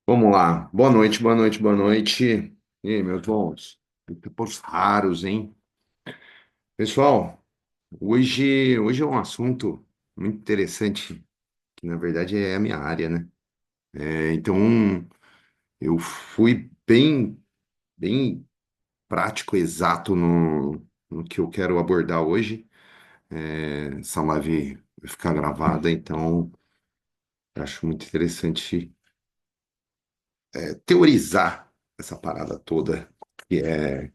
Vamos lá. Boa noite, boa noite, boa noite. E aí, meus bons? Tempos raros, hein? Pessoal, hoje é um assunto muito interessante, que na verdade é a minha área, né? Então, eu fui bem prático, exato no que eu quero abordar hoje. Essa live vai ficar gravada, então eu acho muito interessante teorizar essa parada toda, que é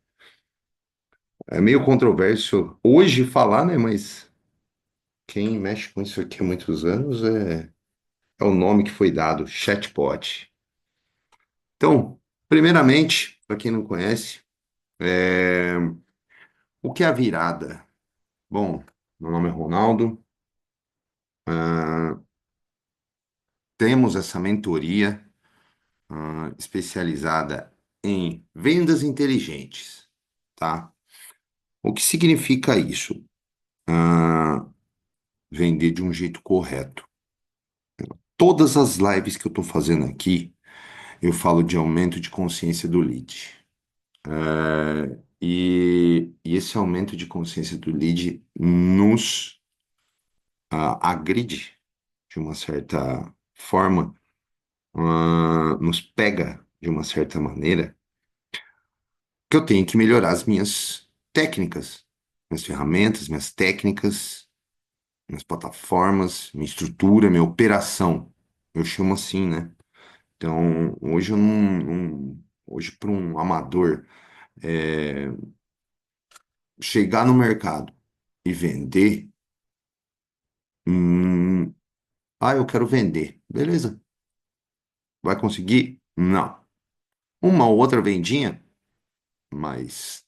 meio controverso hoje falar, né? Mas quem mexe com isso aqui há muitos anos é o nome que foi dado, chatbot. Então, primeiramente, para quem não conhece, é, o que é a virada? Bom, meu nome é Ronaldo, ah, temos essa mentoria especializada em vendas inteligentes, tá? O que significa isso? Ah, vender de um jeito correto. Todas as lives que eu estou fazendo aqui, eu falo de aumento de consciência do lead. E esse aumento de consciência do lead nos agride de uma certa forma, nos pega de uma certa maneira, que eu tenho que melhorar as minhas técnicas, minhas ferramentas, minhas técnicas, minhas plataformas, minha estrutura, minha operação. Eu chamo assim, né? Então, hoje eu hoje para um amador é, chegar no mercado e vender, hum, eu quero vender. Beleza. Vai conseguir? Não. Uma ou outra vendinha, mas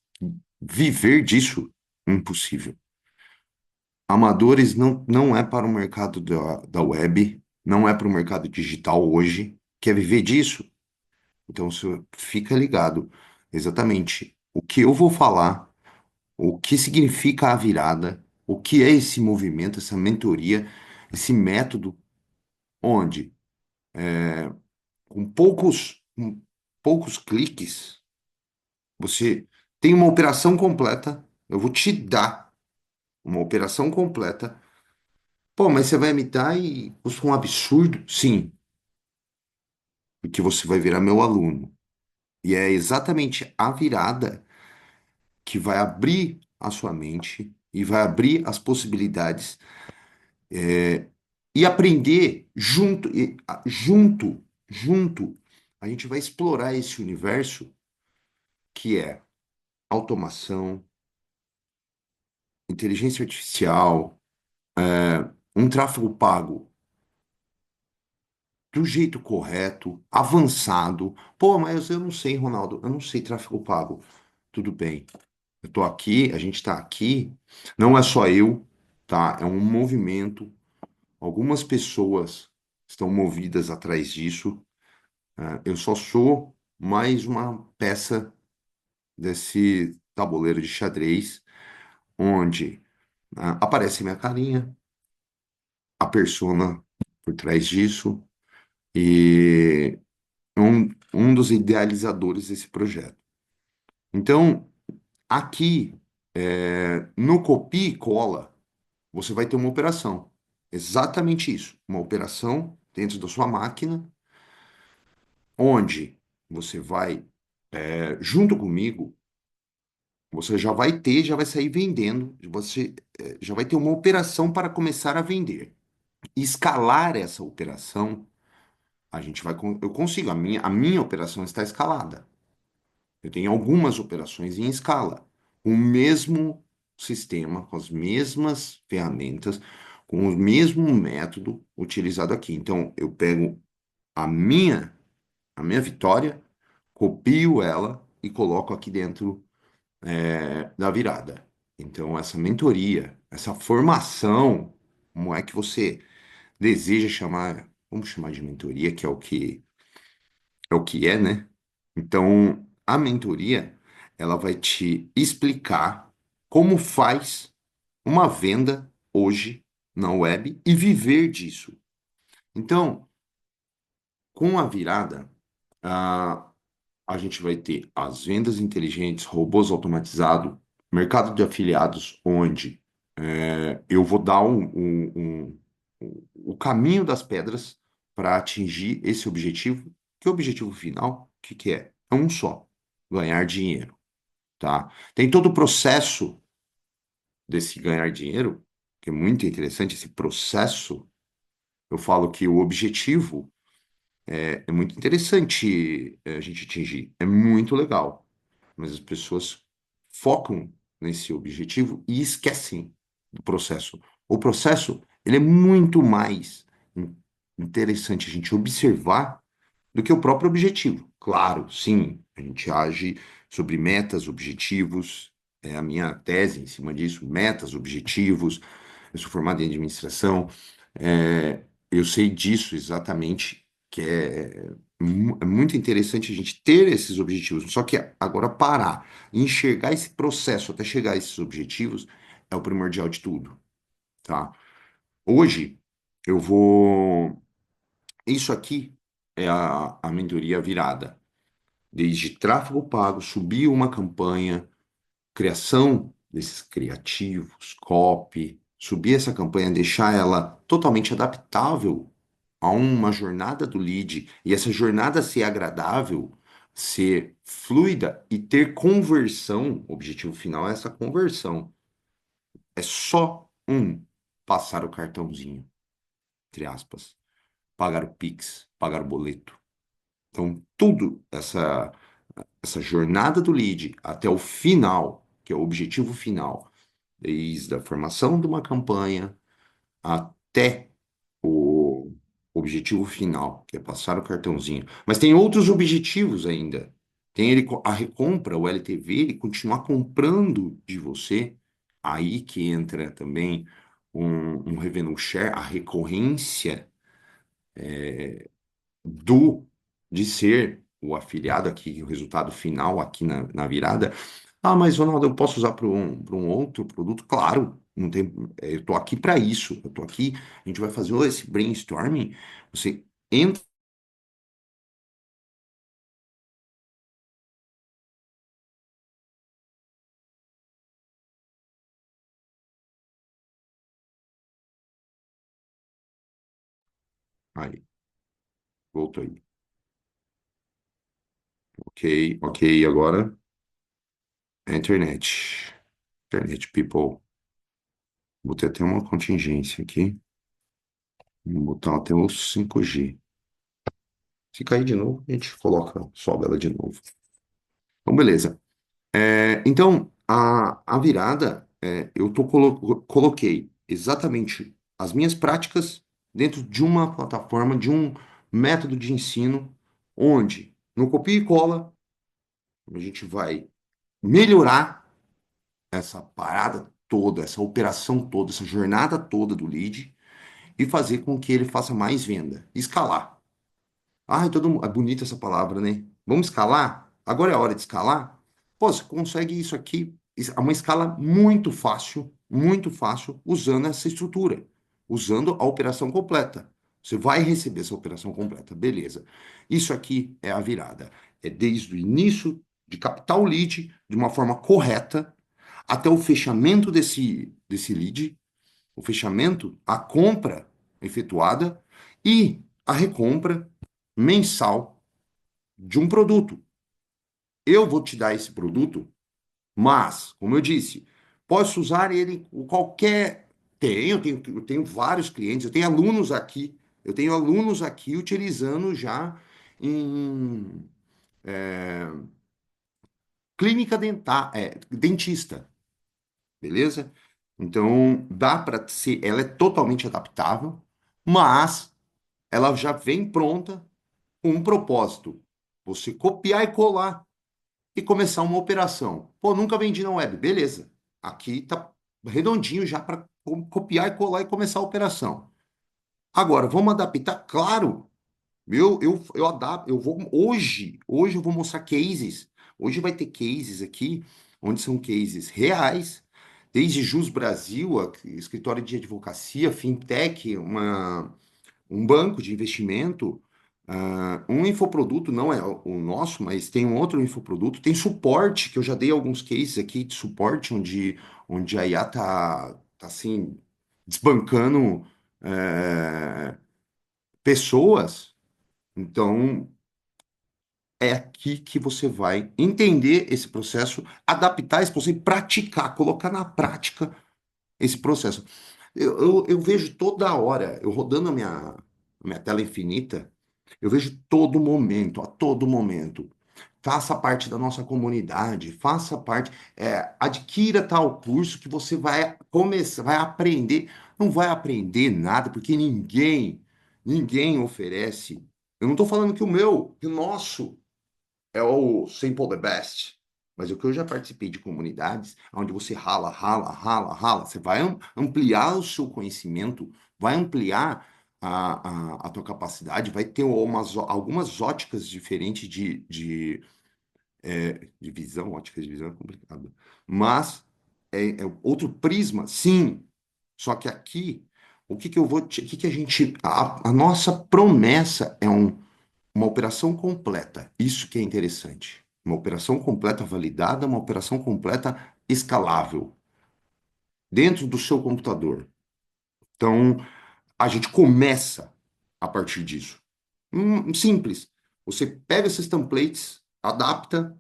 viver disso, impossível. Amadores não é para o mercado da web, não é para o mercado digital hoje. Quer viver disso? Então, você fica ligado exatamente o que eu vou falar, o que significa a virada, o que é esse movimento, essa mentoria, esse método, onde com poucos cliques, você tem uma operação completa. Eu vou te dar uma operação completa. Pô, mas você vai me dar e custa um absurdo? Sim, porque você vai virar meu aluno. E é exatamente a virada que vai abrir a sua mente e vai abrir as possibilidades e aprender junto, junto. A gente vai explorar esse universo que é automação, inteligência artificial, um tráfego pago do jeito correto, avançado. Pô, mas eu não sei, Ronaldo, eu não sei tráfego pago. Tudo bem, eu tô aqui, a gente tá aqui, não é só eu, tá? É um movimento, algumas pessoas estão movidas atrás disso. Eu só sou mais uma peça desse tabuleiro de xadrez, onde aparece minha carinha, a persona por trás disso, e um dos idealizadores desse projeto. Então, aqui, no copia e cola, você vai ter uma operação. Exatamente isso. Uma operação dentro da sua máquina, onde você vai, junto comigo, você já vai ter, já vai sair vendendo, você já vai ter uma operação para começar a vender. Escalar essa operação, eu consigo, a minha operação está escalada. Eu tenho algumas operações em escala, com o mesmo sistema, com as mesmas ferramentas, com o mesmo método utilizado aqui. Então, eu pego a minha, a minha vitória, copio ela e coloco aqui dentro, da virada. Então, essa mentoria, essa formação, como é que você deseja chamar, vamos chamar de mentoria, que é o que é, né? Então, a mentoria, ela vai te explicar como faz uma venda hoje na web e viver disso. Então, com a virada, Ah, a gente vai ter as vendas inteligentes, robôs automatizados, mercado de afiliados, onde eu vou dar o caminho das pedras para atingir esse objetivo, que o objetivo final, o que que é? É um só, ganhar dinheiro, tá? Tem todo o processo desse ganhar dinheiro, que é muito interessante, esse processo. Eu falo que o objetivo é muito interessante a gente atingir, é muito legal, mas as pessoas focam nesse objetivo e esquecem do processo. O processo, ele é muito mais in- interessante a gente observar do que o próprio objetivo. Claro, sim, a gente age sobre metas, objetivos, é a minha tese em cima disso, metas, objetivos. Eu sou formado em administração, eu sei disso exatamente, que é muito interessante a gente ter esses objetivos. Só que agora parar, e enxergar esse processo até chegar a esses objetivos é o primordial de tudo, tá? Hoje eu vou. Isso aqui é a mentoria virada. Desde tráfego pago, subir uma campanha, criação desses criativos, copy, subir essa campanha, deixar ela totalmente adaptável a uma jornada do lead e essa jornada ser agradável, ser fluida e ter conversão. O objetivo final é essa conversão. É só passar o cartãozinho, entre aspas, pagar o Pix, pagar o boleto. Então, tudo essa jornada do lead até o final, que é o objetivo final, desde a formação de uma campanha até o objetivo final, que é passar o cartãozinho. Mas tem outros objetivos ainda. Tem a recompra, o LTV, ele continuar comprando de você. Aí que entra também um revenue share, a recorrência do de ser o afiliado aqui, o resultado final aqui na virada. Ah, mas Ronaldo, eu posso usar para um outro produto? Claro, não tem, eu estou aqui para isso. Eu estou aqui, a gente vai fazer esse brainstorming. Você entra aí, voltou aí. Ok, ok, agora é internet. Internet, people. Vou ter até uma contingência aqui. Vou botar até o 5G. Se cair de novo, a gente coloca, sobe ela de novo. Então, beleza. Então, a virada, coloquei exatamente as minhas práticas dentro de uma plataforma, de um método de ensino, onde no copia e cola a gente vai melhorar essa parada toda, essa operação toda, essa jornada toda do lead e fazer com que ele faça mais venda, escalar. Ai, é bonita essa palavra, né? Vamos escalar? Agora é a hora de escalar? Pô, você consegue isso aqui, é uma escala muito fácil, usando essa estrutura, usando a operação completa. Você vai receber essa operação completa, beleza. Isso aqui é a virada. É desde o início de captar o lead de uma forma correta até o fechamento desse lead, o fechamento, a compra efetuada e a recompra mensal de um produto. Eu vou te dar esse produto, mas, como eu disse, posso usar ele com qualquer. Eu tenho vários clientes, eu tenho alunos aqui utilizando já em clínica dental, dentista, beleza? Então, dá para ser, ela é totalmente adaptável, mas ela já vem pronta com um propósito. Você copiar e colar e começar uma operação. Pô, nunca vendi na web. Beleza. Aqui tá redondinho já para copiar e colar e começar a operação. Agora, vamos adaptar? Claro. Eu adapto, hoje eu vou mostrar cases. Hoje vai ter cases aqui, onde são cases reais, desde Jus Brasil, escritório de advocacia, fintech, um banco de investimento, Um infoproduto não é o nosso, mas tem um outro infoproduto, tem suporte, que eu já dei alguns cases aqui de suporte, onde a IA tá assim, desbancando pessoas. Então, é aqui que você vai entender esse processo, adaptar esse processo e praticar, colocar na prática esse processo. Eu vejo toda hora, eu rodando a minha tela infinita, eu vejo todo momento, a todo momento. Faça parte da nossa comunidade, faça parte, adquira tal curso que você vai começar, vai aprender. Não vai aprender nada, porque ninguém oferece. Eu não estou falando que o nosso é o Simple the Best. Mas o que eu já participei de comunidades onde você rala, rala, rala, rala, você vai ampliar o seu conhecimento, vai ampliar a tua capacidade, vai ter algumas óticas diferentes de visão, óticas de visão é complicado, mas é outro prisma, sim. Só que aqui, o que que a gente, a nossa promessa é uma operação completa. Isso que é interessante. Uma operação completa validada, uma operação completa escalável dentro do seu computador. Então, a gente começa a partir disso. Simples. Você pega esses templates, adapta,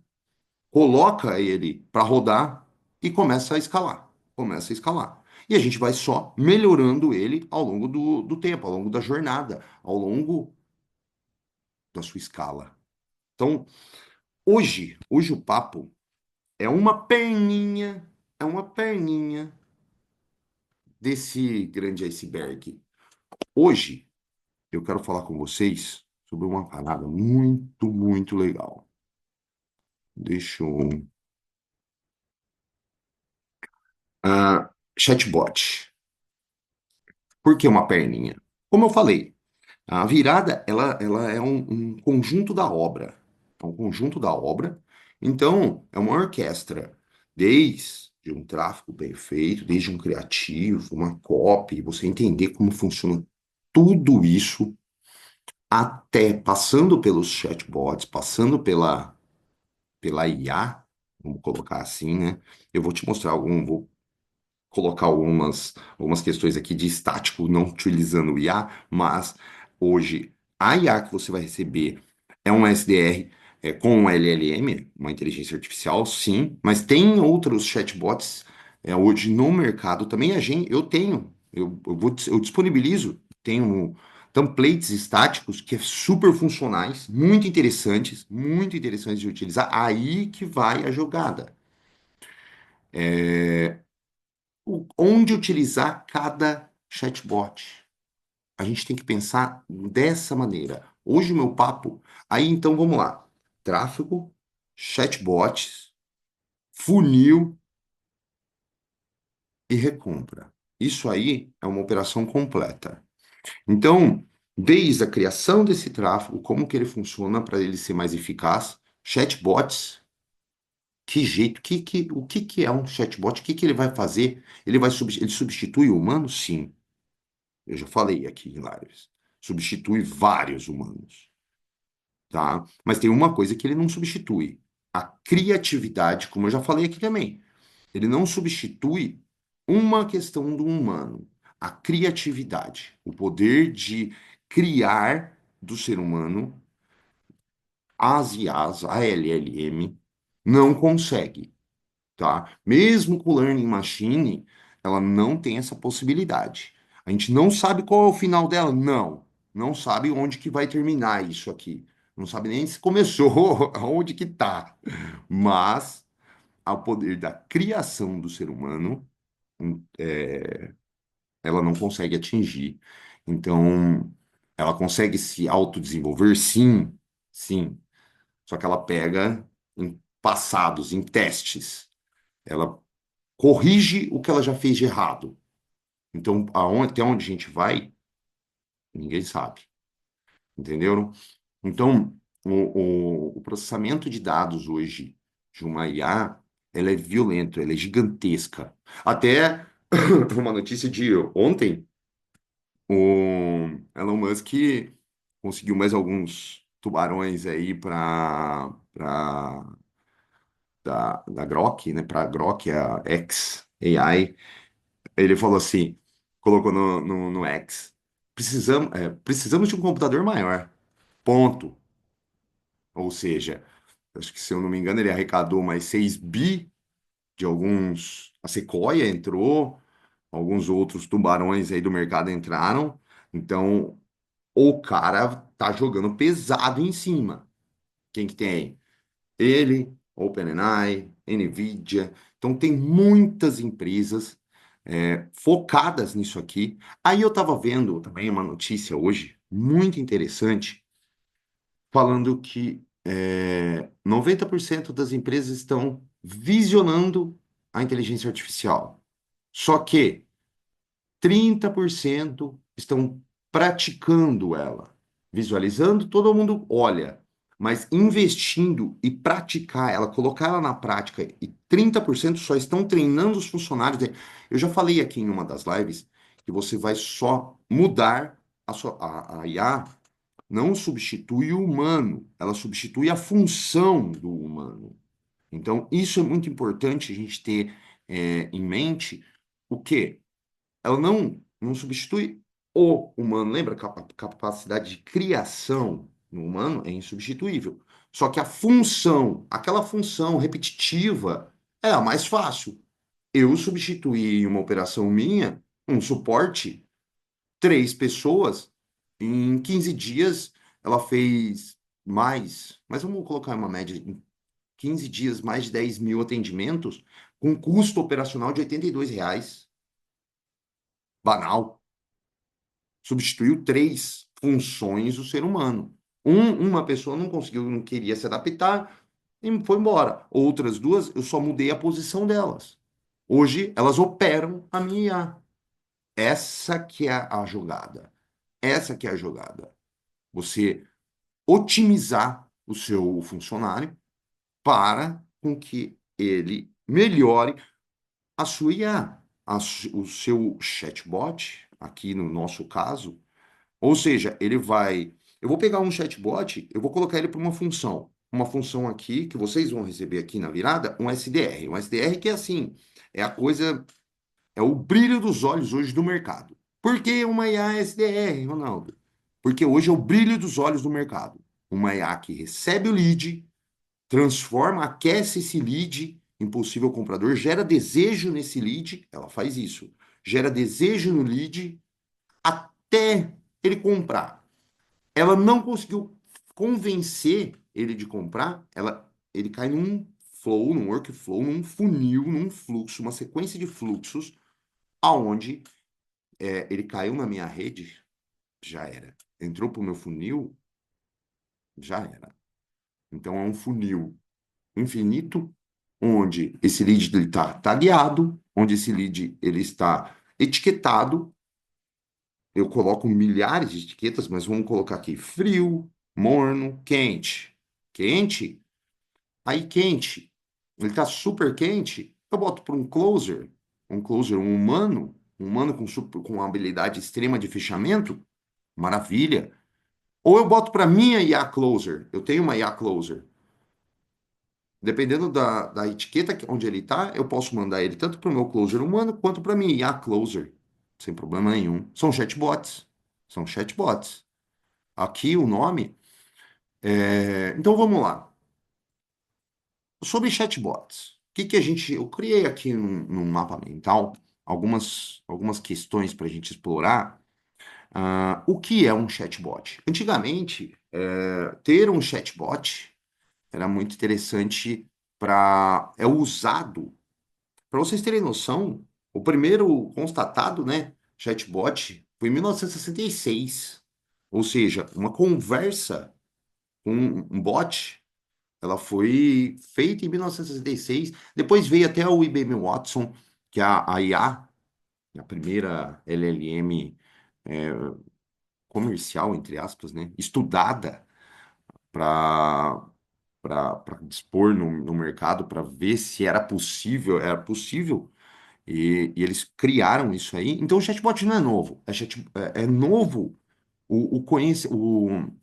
coloca ele para rodar e começa a escalar. Começa a escalar. E a gente vai só melhorando ele ao longo do tempo, ao longo da jornada, ao longo da sua escala. Então, hoje o papo é uma perninha desse grande iceberg. Hoje eu quero falar com vocês sobre uma parada muito, muito legal. Deixa eu. Chatbot. Por que uma perninha? Como eu falei, a virada ela é um conjunto da obra. É um conjunto da obra. Então, é uma orquestra. Desde um tráfego bem feito, desde um criativo, uma copy, você entender como funciona tudo isso, até passando pelos chatbots, passando pela IA, vamos colocar assim, né? Eu vou te mostrar vou colocar algumas questões aqui de estático, não utilizando o IA, mas hoje a IA que você vai receber é um SDR com um LLM, uma inteligência artificial, sim, mas tem outros chatbots hoje no mercado também. Eu tenho, eu disponibilizo, tenho templates estáticos que é super funcionais, muito interessantes de utilizar. Aí que vai a jogada. Onde utilizar cada chatbot. A gente tem que pensar dessa maneira. Hoje o meu papo, aí então vamos lá. Tráfego, chatbots, funil e recompra. Isso aí é uma operação completa. Então, desde a criação desse tráfego, como que ele funciona para ele ser mais eficaz, chatbots, que jeito, o que é um chatbot? O que ele vai fazer? Ele substitui o humano? Sim. Eu já falei aqui em lives. Substitui vários humanos, tá? Mas tem uma coisa que ele não substitui: a criatividade, como eu já falei aqui também. Ele não substitui uma questão do humano, a criatividade, o poder de criar do ser humano, as IAs, a LLM, não consegue, tá? Mesmo com o Learning Machine, ela não tem essa possibilidade. A gente não sabe qual é o final dela? Não. Não sabe onde que vai terminar isso aqui. Não sabe nem se começou, aonde que tá. Mas ao poder da criação do ser humano, ela não consegue atingir. Então, ela consegue se autodesenvolver? Sim, sim. Só que ela pega em passados, em testes. Ela corrige o que ela já fez de errado. Então, até onde a gente vai, ninguém sabe. Entenderam? Então, o processamento de dados hoje de uma IA, ela é violenta, ela é gigantesca. Até uma notícia de ontem, o Elon Musk conseguiu mais alguns tubarões aí da Grok, né? Para a Grok, a X AI. Ele falou assim, colocou no X, precisamos de um computador maior, ponto. Ou seja, acho que se eu não me engano, ele arrecadou mais 6 bi de alguns. A Sequoia entrou, alguns outros tubarões aí do mercado entraram. Então, o cara tá jogando pesado em cima. Quem que tem? Ele, OpenAI, NVIDIA. Então, tem muitas empresas focadas nisso aqui. Aí eu estava vendo também uma notícia hoje, muito interessante, falando que 90% das empresas estão visionando a inteligência artificial. Só que 30% estão praticando ela. Visualizando, todo mundo olha, mas investindo e praticar ela, colocar ela na prática, e 30% só estão treinando os funcionários. Eu já falei aqui em uma das lives que você vai só mudar a IA, não substitui o humano, ela substitui a função do humano. Então, isso é muito importante a gente ter em mente o quê? Ela não substitui o humano. Lembra que a capacidade de criação no humano é insubstituível. Só que a função, aquela função repetitiva, é a mais fácil. Eu substituí em uma operação minha, um suporte, 3 pessoas, em 15 dias ela fez mas vamos colocar uma média, em 15 dias, mais de 10 mil atendimentos, com custo operacional de R$ 82. Banal. Substituiu 3 funções do ser humano. Uma pessoa não conseguiu, não queria se adaptar e foi embora. Outras duas, eu só mudei a posição delas. Hoje, elas operam a minha IA. Essa que é a jogada. Essa que é a jogada. Você otimizar o seu funcionário para com que ele melhore a sua IA, o seu chatbot, aqui no nosso caso. Ou seja, ele vai. Eu vou pegar um chatbot, eu vou colocar ele para uma função. Uma função aqui, que vocês vão receber aqui na virada, um SDR. Um SDR que é assim, é a coisa, é o brilho dos olhos hoje do mercado. Por que uma IA SDR, Ronaldo? Porque hoje é o brilho dos olhos do mercado. Uma IA que recebe o lead, transforma, aquece esse lead em possível comprador, gera desejo nesse lead, ela faz isso. Gera desejo no lead até ele comprar. Ela não conseguiu convencer ele de comprar, ele cai num flow, num workflow, num funil, num fluxo, uma sequência de fluxos, aonde ele caiu na minha rede, já era. Entrou para o meu funil, já era. Então é um funil infinito, onde esse lead está tagueado, onde esse lead ele está etiquetado. Eu coloco milhares de etiquetas, mas vamos colocar aqui frio, morno, quente. Quente, aí quente, ele está super quente, eu boto para um closer, um humano com uma habilidade extrema de fechamento, maravilha. Ou eu boto para minha IA closer, eu tenho uma IA closer. Dependendo da etiqueta onde ele está, eu posso mandar ele tanto para o meu closer humano quanto para minha IA closer, sem problema nenhum. São chatbots. São chatbots. Aqui o nome. Então vamos lá. Sobre chatbots. O que que a gente. Eu criei aqui num mapa mental algumas questões para a gente explorar. O que é um chatbot? Antigamente, ter um chatbot era muito interessante para. É usado. Para vocês terem noção, o primeiro constatado, né, chatbot foi em 1966. Ou seja, uma conversa com um bot, ela foi feita em 1966. Depois veio até o IBM Watson, que é a IA, a primeira LLM é, comercial, entre aspas, né, estudada para dispor no mercado, para ver se era possível. E eles criaram isso aí. Então o chatbot não é novo. É novo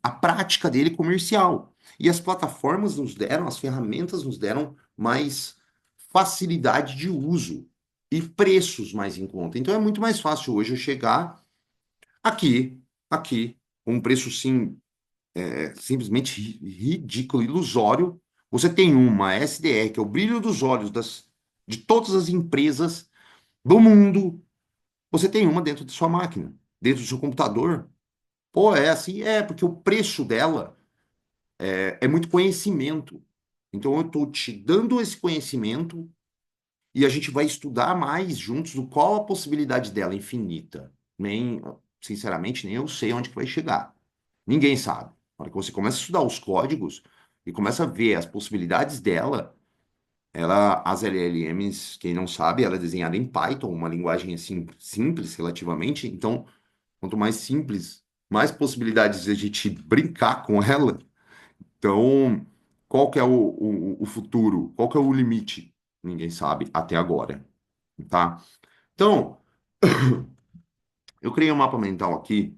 a prática dele comercial. E as plataformas nos deram, as ferramentas nos deram mais facilidade de uso e preços mais em conta. Então é muito mais fácil hoje eu chegar aqui, aqui, com um preço sim, simplesmente ridículo, ilusório. Você tem uma SDR, que é o brilho dos olhos de todas as empresas do mundo. Você tem uma dentro de sua máquina, dentro do seu computador. Pô, é assim? É, porque o preço dela é muito conhecimento. Então, eu estou te dando esse conhecimento e a gente vai estudar mais juntos do qual a possibilidade dela infinita. Nem, sinceramente, nem eu sei onde que vai chegar. Ninguém sabe. Na hora que você começa a estudar os códigos e começa a ver as possibilidades dela, as LLMs, quem não sabe, ela é desenhada em Python, uma linguagem assim simples relativamente. Então, quanto mais simples, mais possibilidades de a gente brincar com ela. Então, qual que é o futuro? Qual que é o limite? Ninguém sabe até agora, tá? Então, eu criei um mapa mental aqui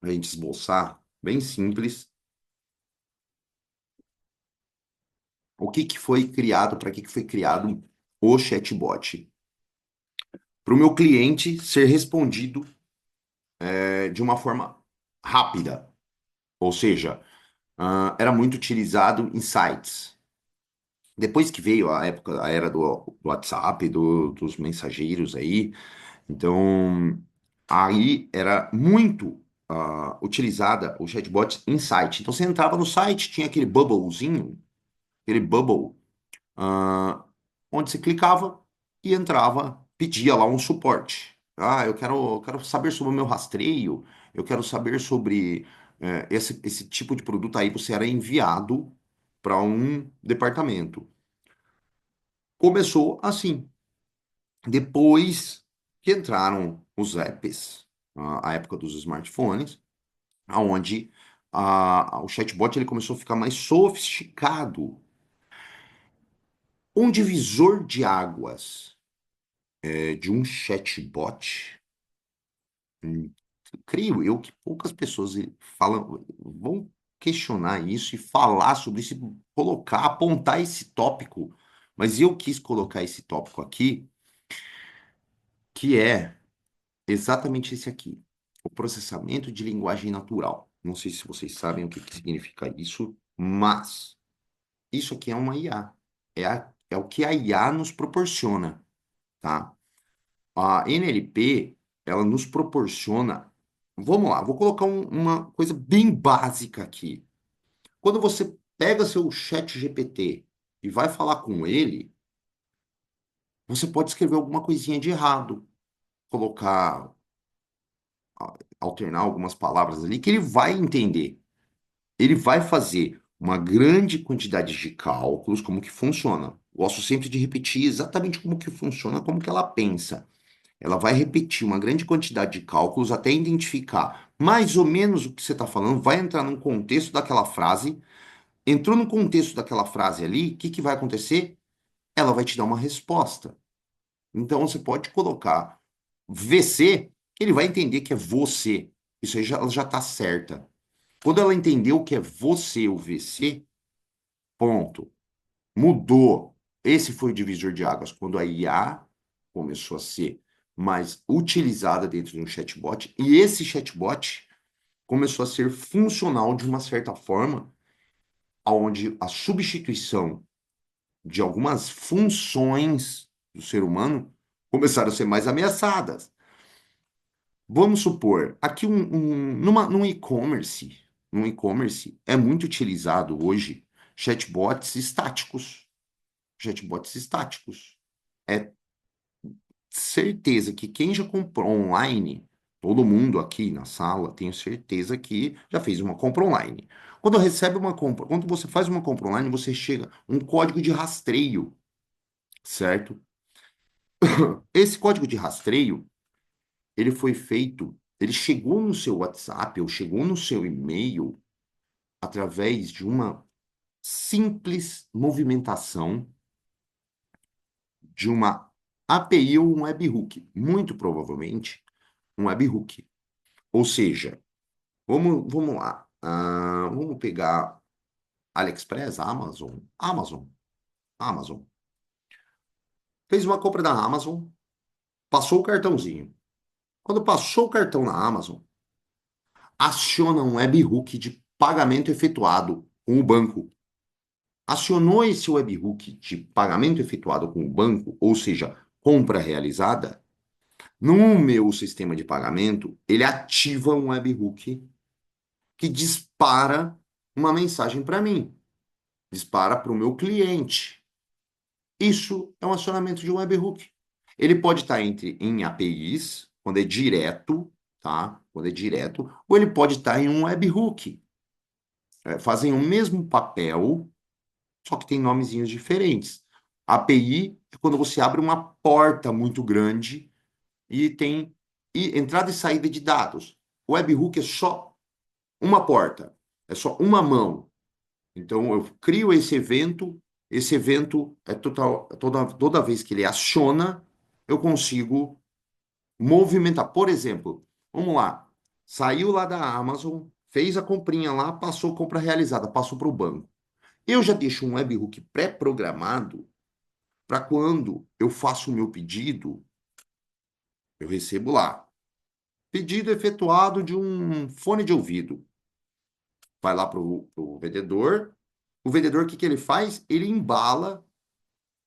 para a gente esboçar, bem simples, o que que foi criado, para que foi criado o chatbot. Para o meu cliente ser respondido de uma forma rápida, ou seja, era muito utilizado em sites. Depois que veio a época, a era do WhatsApp, dos mensageiros aí, então aí era muito utilizada o chatbot em site. Então você entrava no site, tinha aquele bubblezinho, aquele bubble, ah, onde você clicava e entrava, pedia lá um suporte. Ah, eu quero saber sobre o meu rastreio, eu quero saber sobre esse tipo de produto. Aí você era enviado para um departamento. Começou assim. Depois que entraram os apps, a época dos smartphones, aonde o chatbot ele começou a ficar mais sofisticado. Um divisor de águas de um chatbot, hum, creio eu que poucas pessoas vão questionar isso e falar sobre isso, e colocar, apontar esse tópico. Mas eu quis colocar esse tópico aqui, que é exatamente esse aqui, o processamento de linguagem natural. Não sei se vocês sabem o que que significa isso, mas isso aqui é uma IA. É o que a IA nos proporciona, tá? A NLP, ela nos proporciona. Vamos lá, vou colocar uma coisa bem básica aqui. Quando você pega seu chat GPT e vai falar com ele, você pode escrever alguma coisinha de errado, colocar, alternar algumas palavras ali que ele vai entender. Ele vai fazer uma grande quantidade de cálculos, como que funciona. Gosto sempre de repetir exatamente como que funciona, como que ela pensa. Ela vai repetir uma grande quantidade de cálculos até identificar mais ou menos o que você está falando, vai entrar no contexto daquela frase. Entrou no contexto daquela frase ali, o que que vai acontecer? Ela vai te dar uma resposta. Então você pode colocar VC, que ele vai entender que é você. Isso aí ela já está certa. Quando ela entendeu que é você o VC, ponto. Mudou. Esse foi o divisor de águas. Quando a IA começou a ser mais utilizada dentro de um chatbot, e esse chatbot começou a ser funcional de uma certa forma, onde a substituição de algumas funções do ser humano começaram a ser mais ameaçadas. Vamos supor, aqui num e-commerce, é muito utilizado hoje chatbots estáticos. Chatbots estáticos. É certeza que quem já comprou online, todo mundo aqui na sala, tenho certeza que já fez uma compra online. Quando você faz uma compra online, você chega um código de rastreio, certo? Esse código de rastreio, ele foi feito, ele chegou no seu WhatsApp ou chegou no seu e-mail através de uma simples movimentação de uma API ou um webhook, muito provavelmente um webhook. Ou seja, Vamos lá. Vamos pegar AliExpress, Amazon. Fez uma compra da Amazon, passou o cartãozinho. Quando passou o cartão na Amazon, aciona um webhook de pagamento efetuado com o banco. Acionou esse webhook de pagamento efetuado com o banco, ou seja, compra realizada, no meu sistema de pagamento, ele ativa um webhook que dispara uma mensagem para mim, dispara para o meu cliente. Isso é um acionamento de um webhook. Ele pode estar em APIs, quando é direto, tá? Quando é direto, ou ele pode estar em um webhook. Fazem o mesmo papel, só que tem nomezinhos diferentes. API é quando você abre uma porta muito grande e tem entrada e saída de dados. O webhook é só uma porta, é só uma mão. Então eu crio esse evento é toda vez que ele aciona, eu consigo movimentar. Por exemplo, vamos lá, saiu lá da Amazon, fez a comprinha lá, passou compra realizada, passou para o banco. Eu já deixo um webhook pré-programado para quando eu faço o meu pedido, eu recebo lá. Pedido efetuado de um fone de ouvido. Vai lá para o vendedor. O vendedor, o que que ele faz? Ele embala,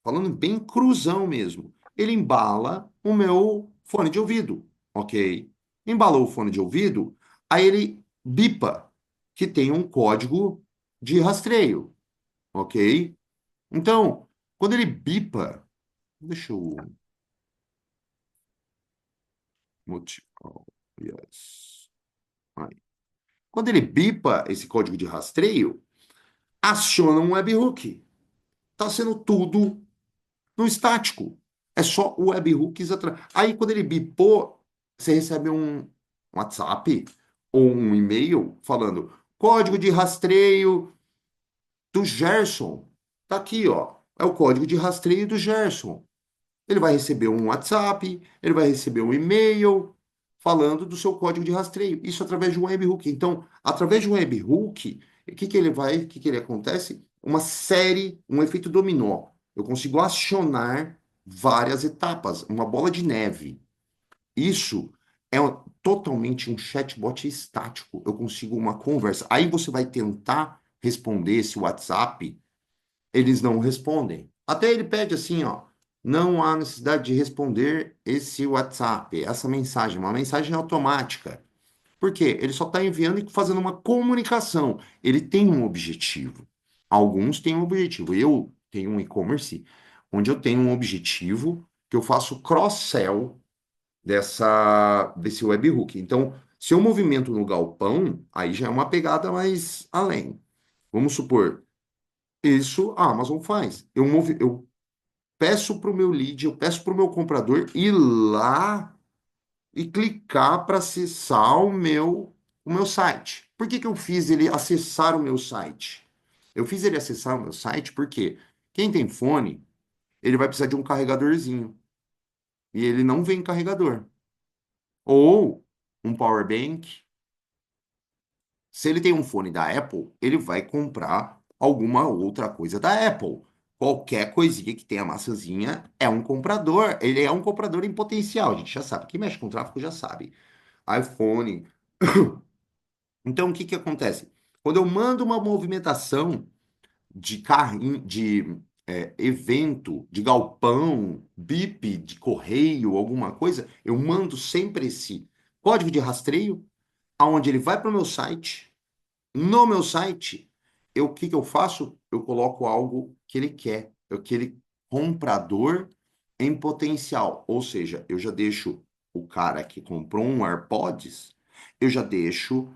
falando bem cruzão mesmo, ele embala o meu fone de ouvido, ok? Embalou o fone de ouvido, aí ele bipa, que tem um código de rastreio, ok? Então, quando ele bipa, deixa eu. Oh, yes. Aí. Quando ele bipa esse código de rastreio, aciona um webhook. Está sendo tudo no estático. É só o webhooks atrás. Aí, quando ele bipou, você recebe um WhatsApp ou um e-mail falando código de rastreio do Gerson. Tá aqui, ó. É o código de rastreio do Gerson. Ele vai receber um WhatsApp, ele vai receber um e-mail falando do seu código de rastreio. Isso através de um webhook. Então, através de um webhook, o que que ele acontece? Uma série, um efeito dominó. Eu consigo acionar várias etapas, uma bola de neve. Isso é totalmente um chatbot estático. Eu consigo uma conversa. Aí você vai tentar responder esse WhatsApp, eles não respondem. Até ele pede assim, ó, não há necessidade de responder esse WhatsApp, essa mensagem, uma mensagem automática. Por quê? Ele só está enviando e fazendo uma comunicação. Ele tem um objetivo. Alguns têm um objetivo. Eu tenho um e-commerce onde eu tenho um objetivo que eu faço cross-sell desse webhook. Então, se eu movimento no galpão, aí já é uma pegada mais além. Vamos supor, isso a Amazon faz. Eu peço para o meu lead, eu peço para o meu comprador ir lá e clicar para acessar o meu site. Por que que eu fiz ele acessar o meu site? Eu fiz ele acessar o meu site porque quem tem fone, ele vai precisar de um carregadorzinho. E ele não vem carregador. Ou um power bank. Se ele tem um fone da Apple, ele vai comprar alguma outra coisa da Apple. Qualquer coisinha que tenha maçãzinha é um comprador. Ele é um comprador em potencial. A gente já sabe. Quem mexe com tráfego já sabe. iPhone. Então, o que que acontece? Quando eu mando uma movimentação de carrinho, de evento, de galpão, BIP, de correio, alguma coisa, eu mando sempre esse código de rastreio, aonde ele vai para o meu site. No meu site, o que que eu faço? Eu coloco algo que ele quer, aquele comprador em potencial. Ou seja, eu já deixo o cara que comprou um AirPods, eu já deixo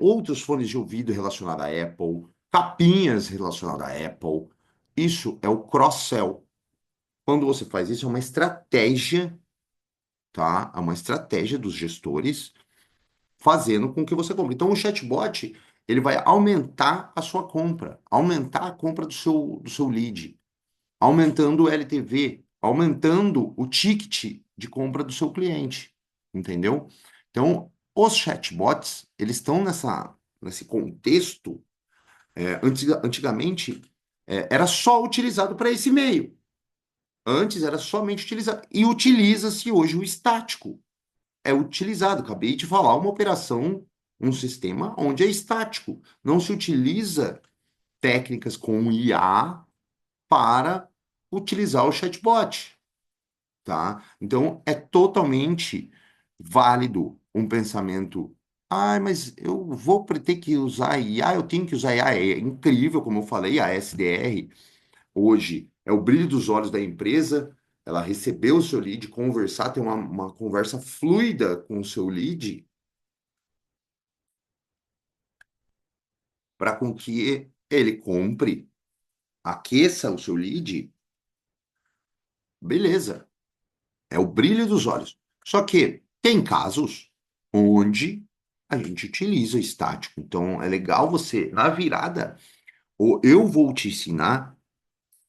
outros fones de ouvido relacionados à Apple, capinhas relacionadas à Apple. Isso é o cross-sell. Quando você faz isso, é uma estratégia, tá? É uma estratégia dos gestores fazendo com que você compre. Então, o chatbot, ele vai aumentar a sua compra, aumentar a compra do seu lead, aumentando o LTV, aumentando o ticket de compra do seu cliente, entendeu? Então, os chatbots, eles estão nesse contexto. Antigamente, era só utilizado para esse meio. Antes era somente utilizado. E utiliza-se hoje o estático. É utilizado. Acabei de falar uma operação, um sistema onde é estático. Não se utiliza técnicas com IA para utilizar o chatbot, tá? Então, é totalmente válido um pensamento. Ah, mas eu vou ter que usar IA, eu tenho que usar IA. É incrível, como eu falei, a SDR hoje é o brilho dos olhos da empresa. Ela recebeu o seu lead, conversar, ter uma conversa fluida com o seu lead, para com que ele compre, aqueça o seu lead, beleza. É o brilho dos olhos. Só que tem casos onde a gente utiliza o estático. Então é legal você, na virada, ou eu vou te ensinar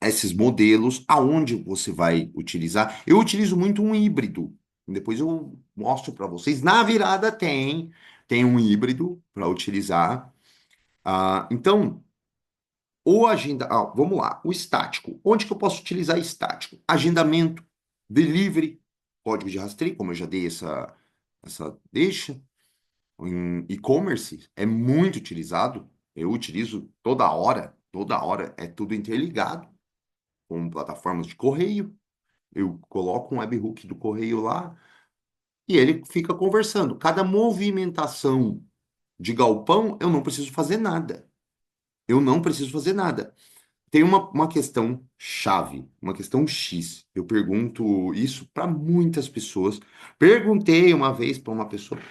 esses modelos, aonde você vai utilizar. Eu utilizo muito um híbrido. Depois eu mostro para vocês. Na virada tem um híbrido para utilizar. Então, vamos lá, o estático. Onde que eu posso utilizar estático? Agendamento, delivery, código de rastreio, como eu já dei essa deixa. Em e-commerce é muito utilizado. Eu utilizo toda hora é tudo interligado com plataformas de correio. Eu coloco um webhook do correio lá e ele fica conversando. Cada movimentação de galpão, eu não preciso fazer nada. Eu não preciso fazer nada. Tem uma questão chave, uma questão X. Eu pergunto isso para muitas pessoas. Perguntei uma vez para uma pessoa,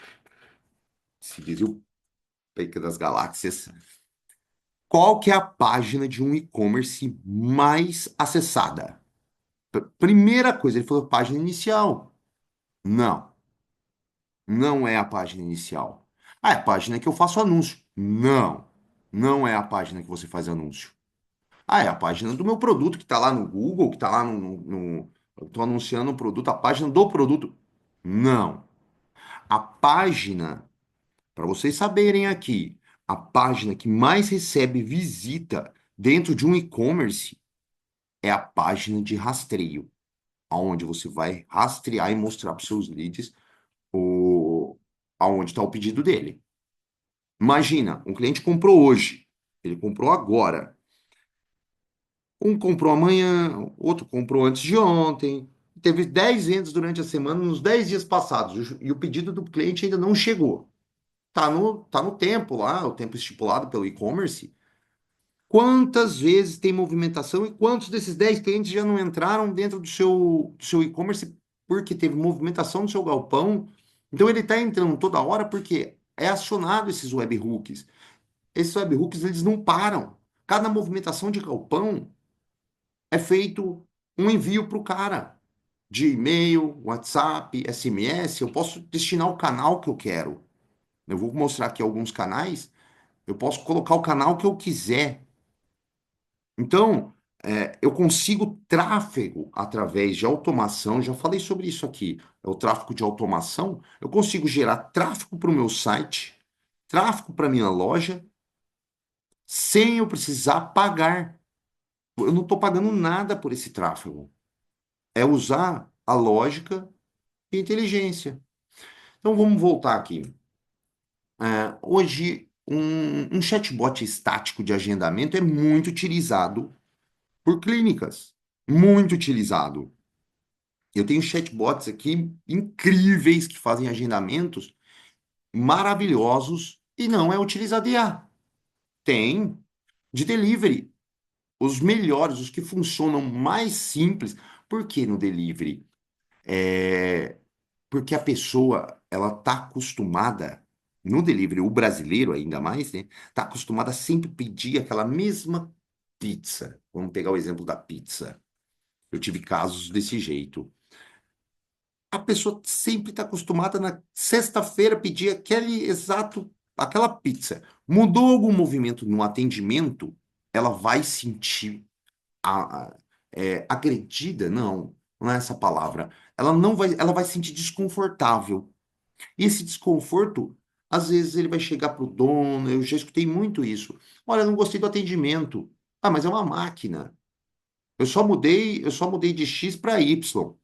se diz o Pica das Galáxias, qual que é a página de um e-commerce mais acessada? Primeira coisa, ele falou página inicial. Não, não é a página inicial. Ah, é a página que eu faço anúncio. Não, não é a página que você faz anúncio. Ah, é a página do meu produto que está lá no Google, que está lá eu estou anunciando o produto, a página do produto. Não. A página, para vocês saberem aqui, a página que mais recebe visita dentro de um e-commerce é a página de rastreio, onde você vai rastrear e mostrar para os seus leads aonde está o pedido dele. Imagina, um cliente comprou hoje, ele comprou agora. Um comprou amanhã, outro comprou antes de ontem. Teve 10 vendas durante a semana, nos 10 dias passados, e o pedido do cliente ainda não chegou. Tá no tempo lá, o tempo estipulado pelo e-commerce. Quantas vezes tem movimentação e quantos desses 10 clientes já não entraram dentro do seu e-commerce porque teve movimentação no seu galpão? Então ele está entrando toda hora porque é acionado esses webhooks. Esses webhooks, eles não param. Cada movimentação de galpão é feito um envio para o cara de e-mail, WhatsApp, SMS. Eu posso destinar o canal que eu quero. Eu vou mostrar aqui alguns canais. Eu posso colocar o canal que eu quiser. Então, eu consigo tráfego através de automação. Já falei sobre isso aqui. É o tráfego de automação. Eu consigo gerar tráfego para o meu site, tráfego para minha loja, sem eu precisar pagar. Eu não estou pagando nada por esse tráfego. É usar a lógica e a inteligência. Então vamos voltar aqui. Hoje, um chatbot estático de agendamento é muito utilizado por clínicas. Muito utilizado. Eu tenho chatbots aqui incríveis que fazem agendamentos maravilhosos e não é utilizado IA. Tem de delivery. Os melhores, os que funcionam mais simples. Por que no delivery? É, porque a pessoa, ela tá acostumada, no delivery, o brasileiro ainda mais, né? Tá acostumada a sempre pedir aquela mesma pizza. Vamos pegar o exemplo da pizza. Eu tive casos desse jeito. A pessoa sempre está acostumada na sexta-feira pedir aquela pizza. Mudou algum movimento no atendimento, ela vai sentir agredida? Não, não é essa palavra. Ela não vai, ela vai se sentir desconfortável. E esse desconforto, às vezes ele vai chegar para o dono, eu já escutei muito isso. Olha, não gostei do atendimento. Ah, mas é uma máquina. Eu só mudei de X para Y.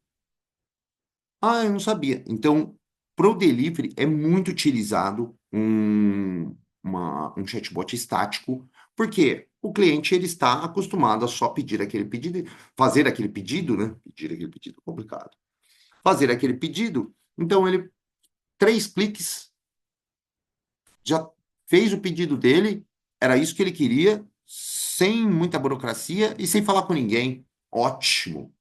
Ah, eu não sabia. Então, para o delivery é muito utilizado um chatbot estático, porque o cliente ele está acostumado a só pedir aquele pedido, fazer aquele pedido, né? Pedir aquele pedido é complicado. Fazer aquele pedido. Então, ele, 3 cliques, já fez o pedido dele, era isso que ele queria, sem muita burocracia e sem falar com ninguém. Ótimo.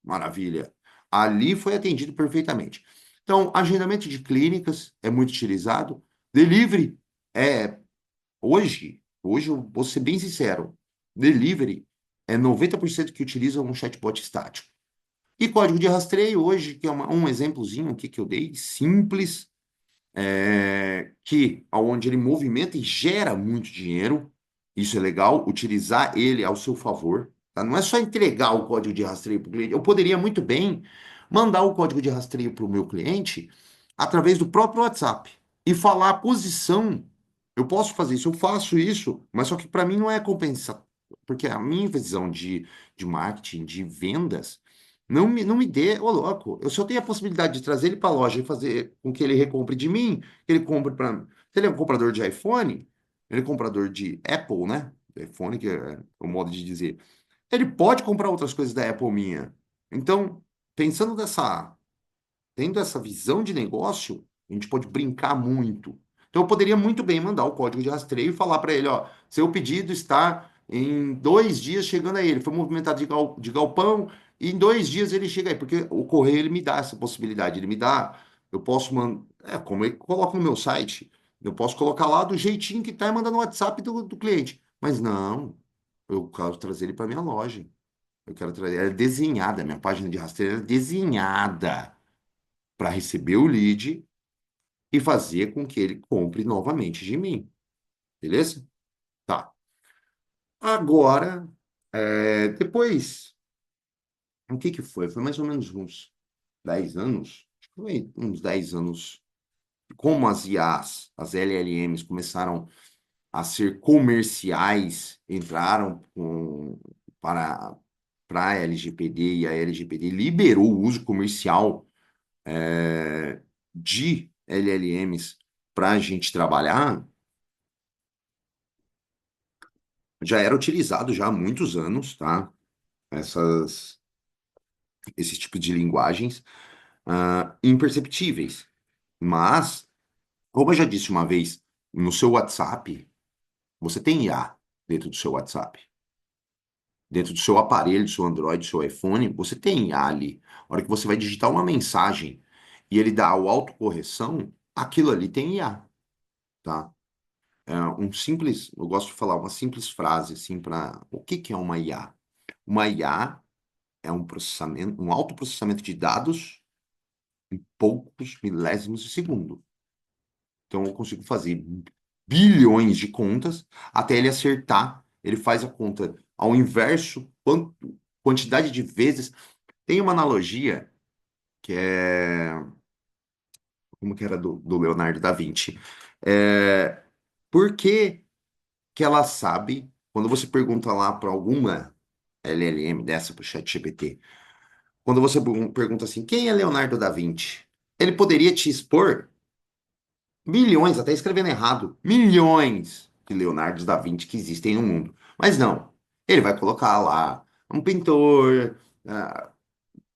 Maravilha. Ali foi atendido perfeitamente. Então, agendamento de clínicas é muito utilizado. Delivery é hoje eu vou ser bem sincero, delivery é 90% que utilizam um chatbot estático. E código de rastreio hoje, que é um exemplozinho aqui que eu dei, simples, que aonde ele movimenta e gera muito dinheiro. Isso é legal, utilizar ele ao seu favor. Tá? Não é só entregar o código de rastreio para o cliente. Eu poderia muito bem mandar o código de rastreio para o meu cliente através do próprio WhatsApp e falar a posição. Eu posso fazer isso, eu faço isso, mas só que para mim não é compensa, porque a minha visão de marketing, de vendas, não me dê, ô louco, eu só tenho a possibilidade de trazer ele para a loja e fazer com que ele recompre de mim, que ele compre para. Se ele é um comprador de iPhone, ele é um comprador de Apple, né? iPhone, que é o modo de dizer. Ele pode comprar outras coisas da Apple minha. Então, pensando tendo essa visão de negócio, a gente pode brincar muito. Então, eu poderia muito bem mandar o código de rastreio e falar para ele, ó, seu pedido está em 2 dias chegando a ele. Foi movimentado de galpão e em 2 dias ele chega aí, porque o correio ele me dá essa possibilidade, ele me dá, eu posso mandar, como ele coloca no meu site, eu posso colocar lá do jeitinho que tá e mandar no WhatsApp do cliente. Mas não, eu quero trazer ele para minha loja. Eu quero trazer, ela é desenhada, minha página de rastreio é desenhada para receber o lead e fazer com que ele compre novamente de mim. Beleza? Tá. Agora, depois, o que que foi? Foi mais ou menos uns 10 anos. Acho que foi uns 10 anos. Como as IAs, as LLMs começaram a ser comerciais, entraram para, para a LGPD e a LGPD liberou o uso comercial de LLMs para a gente trabalhar, já era utilizado já há muitos anos, tá? Essas, esse tipo de linguagens imperceptíveis. Mas, como eu já disse uma vez, no seu WhatsApp, você tem IA dentro do seu WhatsApp. Dentro do seu aparelho, do seu Android, do seu iPhone, você tem IA ali. A hora que você vai digitar uma mensagem e ele dá a autocorreção, aquilo ali tem IA, tá? Eu gosto de falar uma simples frase assim para o que que é uma IA? Uma IA é um processamento, um autoprocessamento de dados em poucos milésimos de segundo. Então eu consigo fazer bilhões de contas até ele acertar. Ele faz a conta ao inverso, quantidade de vezes. Tem uma analogia que é como que era do Leonardo da Vinci. É, por que que ela sabe, quando você pergunta lá para alguma LLM dessa, para o ChatGPT, quando você pergunta assim, quem é Leonardo da Vinci? Ele poderia te expor milhões, até escrevendo errado, milhões de Leonardos da Vinci que existem no mundo. Mas não, ele vai colocar lá um pintor,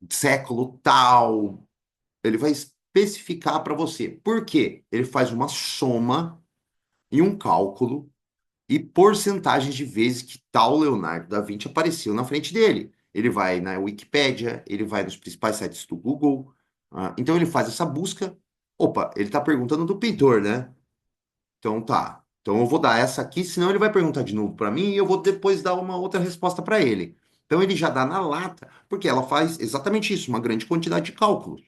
século tal, ele vai especificar para você. Por quê? Ele faz uma soma e um cálculo e porcentagens de vezes que tal Leonardo da Vinci apareceu na frente dele. Ele vai na Wikipédia, ele vai nos principais sites do Google. Então ele faz essa busca. Opa, ele está perguntando do pintor, né? Então tá. Então eu vou dar essa aqui, senão ele vai perguntar de novo para mim e eu vou depois dar uma outra resposta para ele. Então ele já dá na lata, porque ela faz exatamente isso, uma grande quantidade de cálculos.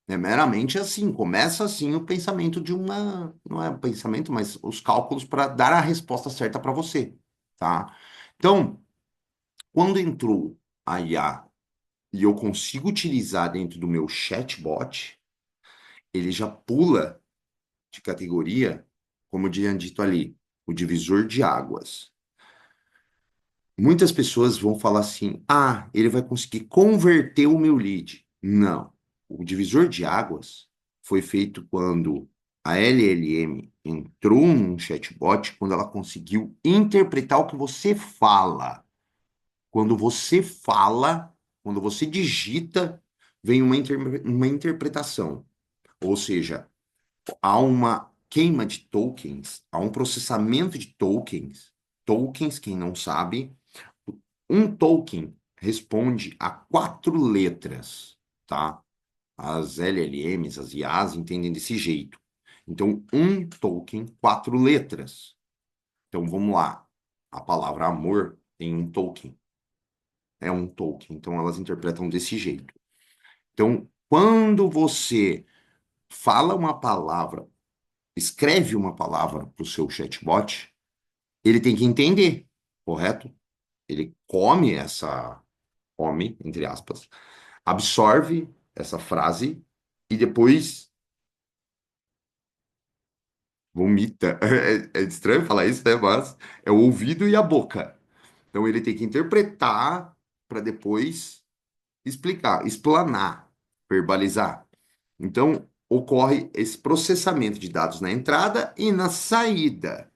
É meramente assim, começa assim o pensamento de uma, não é o pensamento, mas os cálculos para dar a resposta certa para você, tá? Então, quando entrou a IA e eu consigo utilizar dentro do meu chatbot, ele já pula de categoria, como tinha dito ali, o divisor de águas. Muitas pessoas vão falar assim: ah, ele vai conseguir converter o meu lead. Não. O divisor de águas foi feito quando a LLM entrou num chatbot, quando ela conseguiu interpretar o que você fala. Quando você fala, quando você digita, vem uma interpretação. Ou seja, há uma queima de tokens, há um processamento de tokens. Tokens, quem não sabe, um token responde a quatro letras, tá? As LLMs, as IAs entendem desse jeito. Então, um token, quatro letras. Então, vamos lá. A palavra amor tem um token. É um token. Então, elas interpretam desse jeito. Então, quando você fala uma palavra, escreve uma palavra para o seu chatbot, ele tem que entender, correto? Ele come, entre aspas, absorve essa frase e depois vomita. É estranho falar isso, né? Mas é o ouvido e a boca. Então ele tem que interpretar para depois explicar, explanar, verbalizar. Então ocorre esse processamento de dados na entrada e na saída.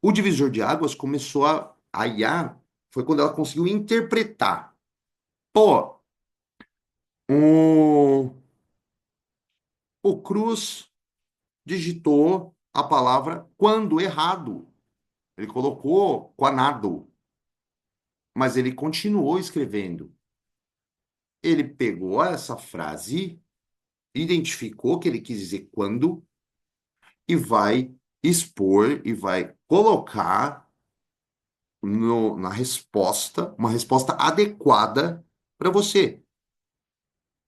O divisor de águas começou a IA, foi quando ela conseguiu interpretar. Pô, o, o Cruz digitou a palavra quando errado. Ele colocou quanado, mas ele continuou escrevendo. Ele pegou essa frase, identificou que ele quis dizer quando e vai expor e vai colocar na resposta, uma resposta adequada para você.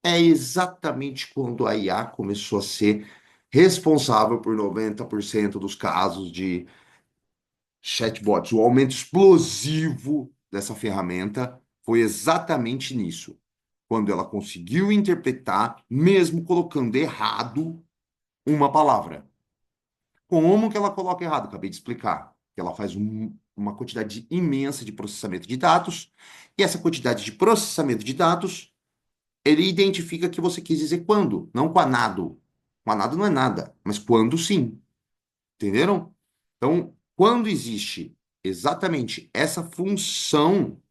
É exatamente quando a IA começou a ser responsável por 90% dos casos de chatbots. O aumento explosivo dessa ferramenta foi exatamente nisso, quando ela conseguiu interpretar, mesmo colocando errado, uma palavra. Como que ela coloca errado? Acabei de explicar. Que ela faz uma quantidade imensa de processamento de dados, e essa quantidade de processamento de dados, ele identifica que você quis dizer quando, não quanado. Quanado não é nada, mas quando sim. Entenderam? Então, quando existe exatamente essa função,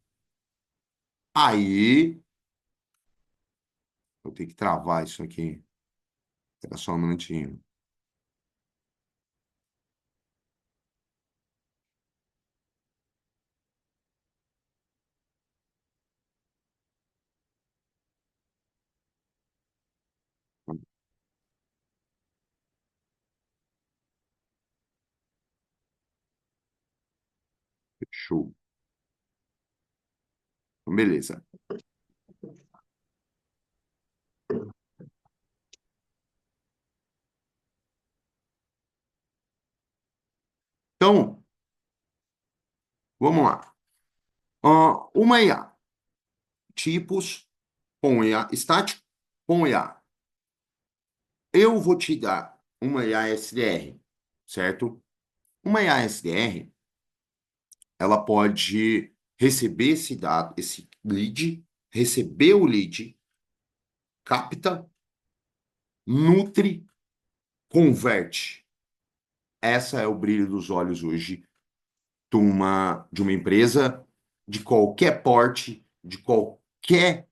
aí eu tenho que travar isso aqui. Espera só um minutinho. Show. Beleza. Então, vamos lá. Uma IA. Tipos com IA estático com IA. Eu vou te dar uma IA SDR, certo? Uma IA SDR, ela pode receber esse dado, esse lead, receber o lead, capta, nutre, converte. Essa é o brilho dos olhos hoje de uma empresa de qualquer porte, de qualquer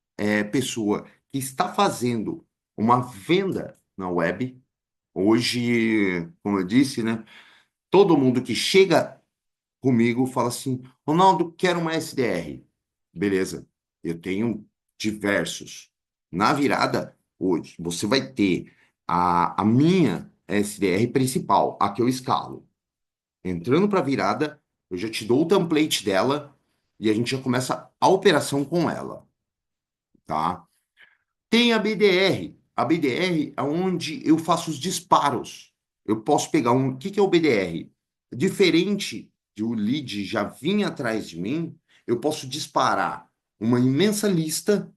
pessoa que está fazendo uma venda na web. Hoje, como eu disse, né, todo mundo que chega comigo fala assim: Ronaldo, quero uma SDR. Beleza, eu tenho diversos. Na virada, hoje, você vai ter a minha SDR principal, a que eu escalo. Entrando para a virada, eu já te dou o template dela e a gente já começa a operação com ela, tá? Tem a BDR. A BDR é onde eu faço os disparos. Eu posso pegar um. O que que é o BDR? Diferente de o lead já vir atrás de mim, eu posso disparar uma imensa lista.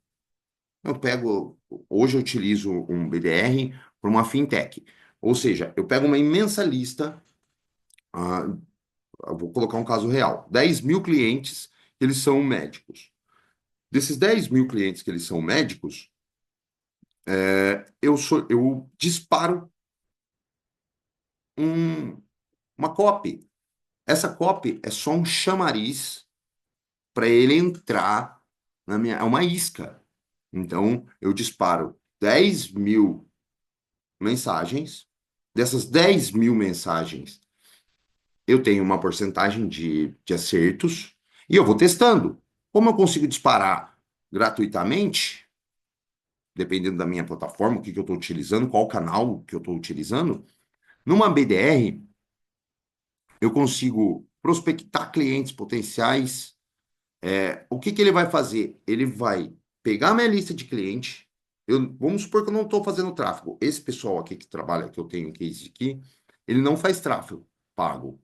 Eu pego. Hoje eu utilizo um BDR para uma fintech. Ou seja, eu pego uma imensa lista, ah, eu vou colocar um caso real, 10 mil clientes, eles são médicos. Desses 10 mil clientes que eles são médicos, eu disparo um- uma copy. Essa copy é só um chamariz para ele entrar na minha. É uma isca. Então, eu disparo 10 mil mensagens. Dessas 10 mil mensagens, eu tenho uma porcentagem de acertos e eu vou testando. Como eu consigo disparar gratuitamente, dependendo da minha plataforma, o que que eu estou utilizando, qual canal que eu estou utilizando, numa BDR, eu consigo prospectar clientes potenciais. O que que ele vai fazer? Ele vai pegar a minha lista de cliente. Vamos supor que eu não estou fazendo tráfego. Esse pessoal aqui que trabalha, que eu tenho um case aqui, ele não faz tráfego pago.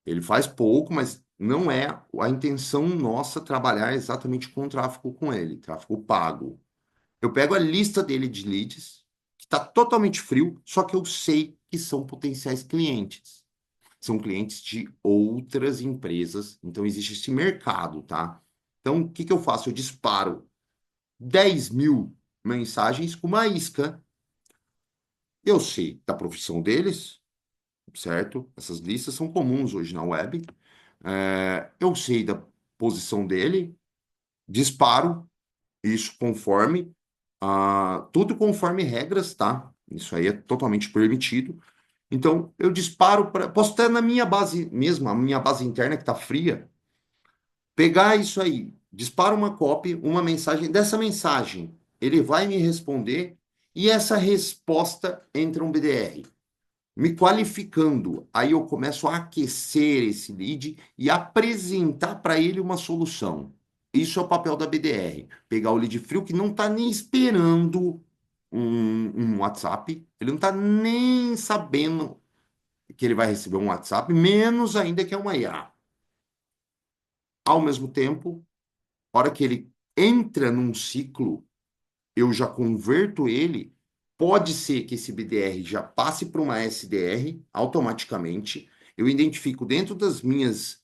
Ele faz pouco, mas não é a intenção nossa trabalhar exatamente com tráfego com ele, tráfego pago. Eu pego a lista dele de leads, que está totalmente frio, só que eu sei que são potenciais clientes. São clientes de outras empresas, então existe esse mercado, tá? Então, o que que eu faço? Eu disparo 10 mil mensagens com uma isca. Eu sei da profissão deles, certo? Essas listas são comuns hoje na web. Eu sei da posição dele, disparo isso conforme, tudo conforme regras, tá? Isso aí é totalmente permitido. Então, eu disparo para. Posso até na minha base mesmo, a minha base interna que está fria, pegar isso aí, dispara uma copy, uma mensagem. Dessa mensagem, ele vai me responder e essa resposta entra um BDR me qualificando. Aí eu começo a aquecer esse lead e apresentar para ele uma solução. Isso é o papel da BDR. Pegar o lead frio que não está nem esperando um WhatsApp, ele não está nem sabendo que ele vai receber um WhatsApp, menos ainda que é uma IA. Ao mesmo tempo, a hora que ele entra num ciclo eu já converto ele, pode ser que esse BDR já passe para uma SDR automaticamente. Eu identifico dentro das minhas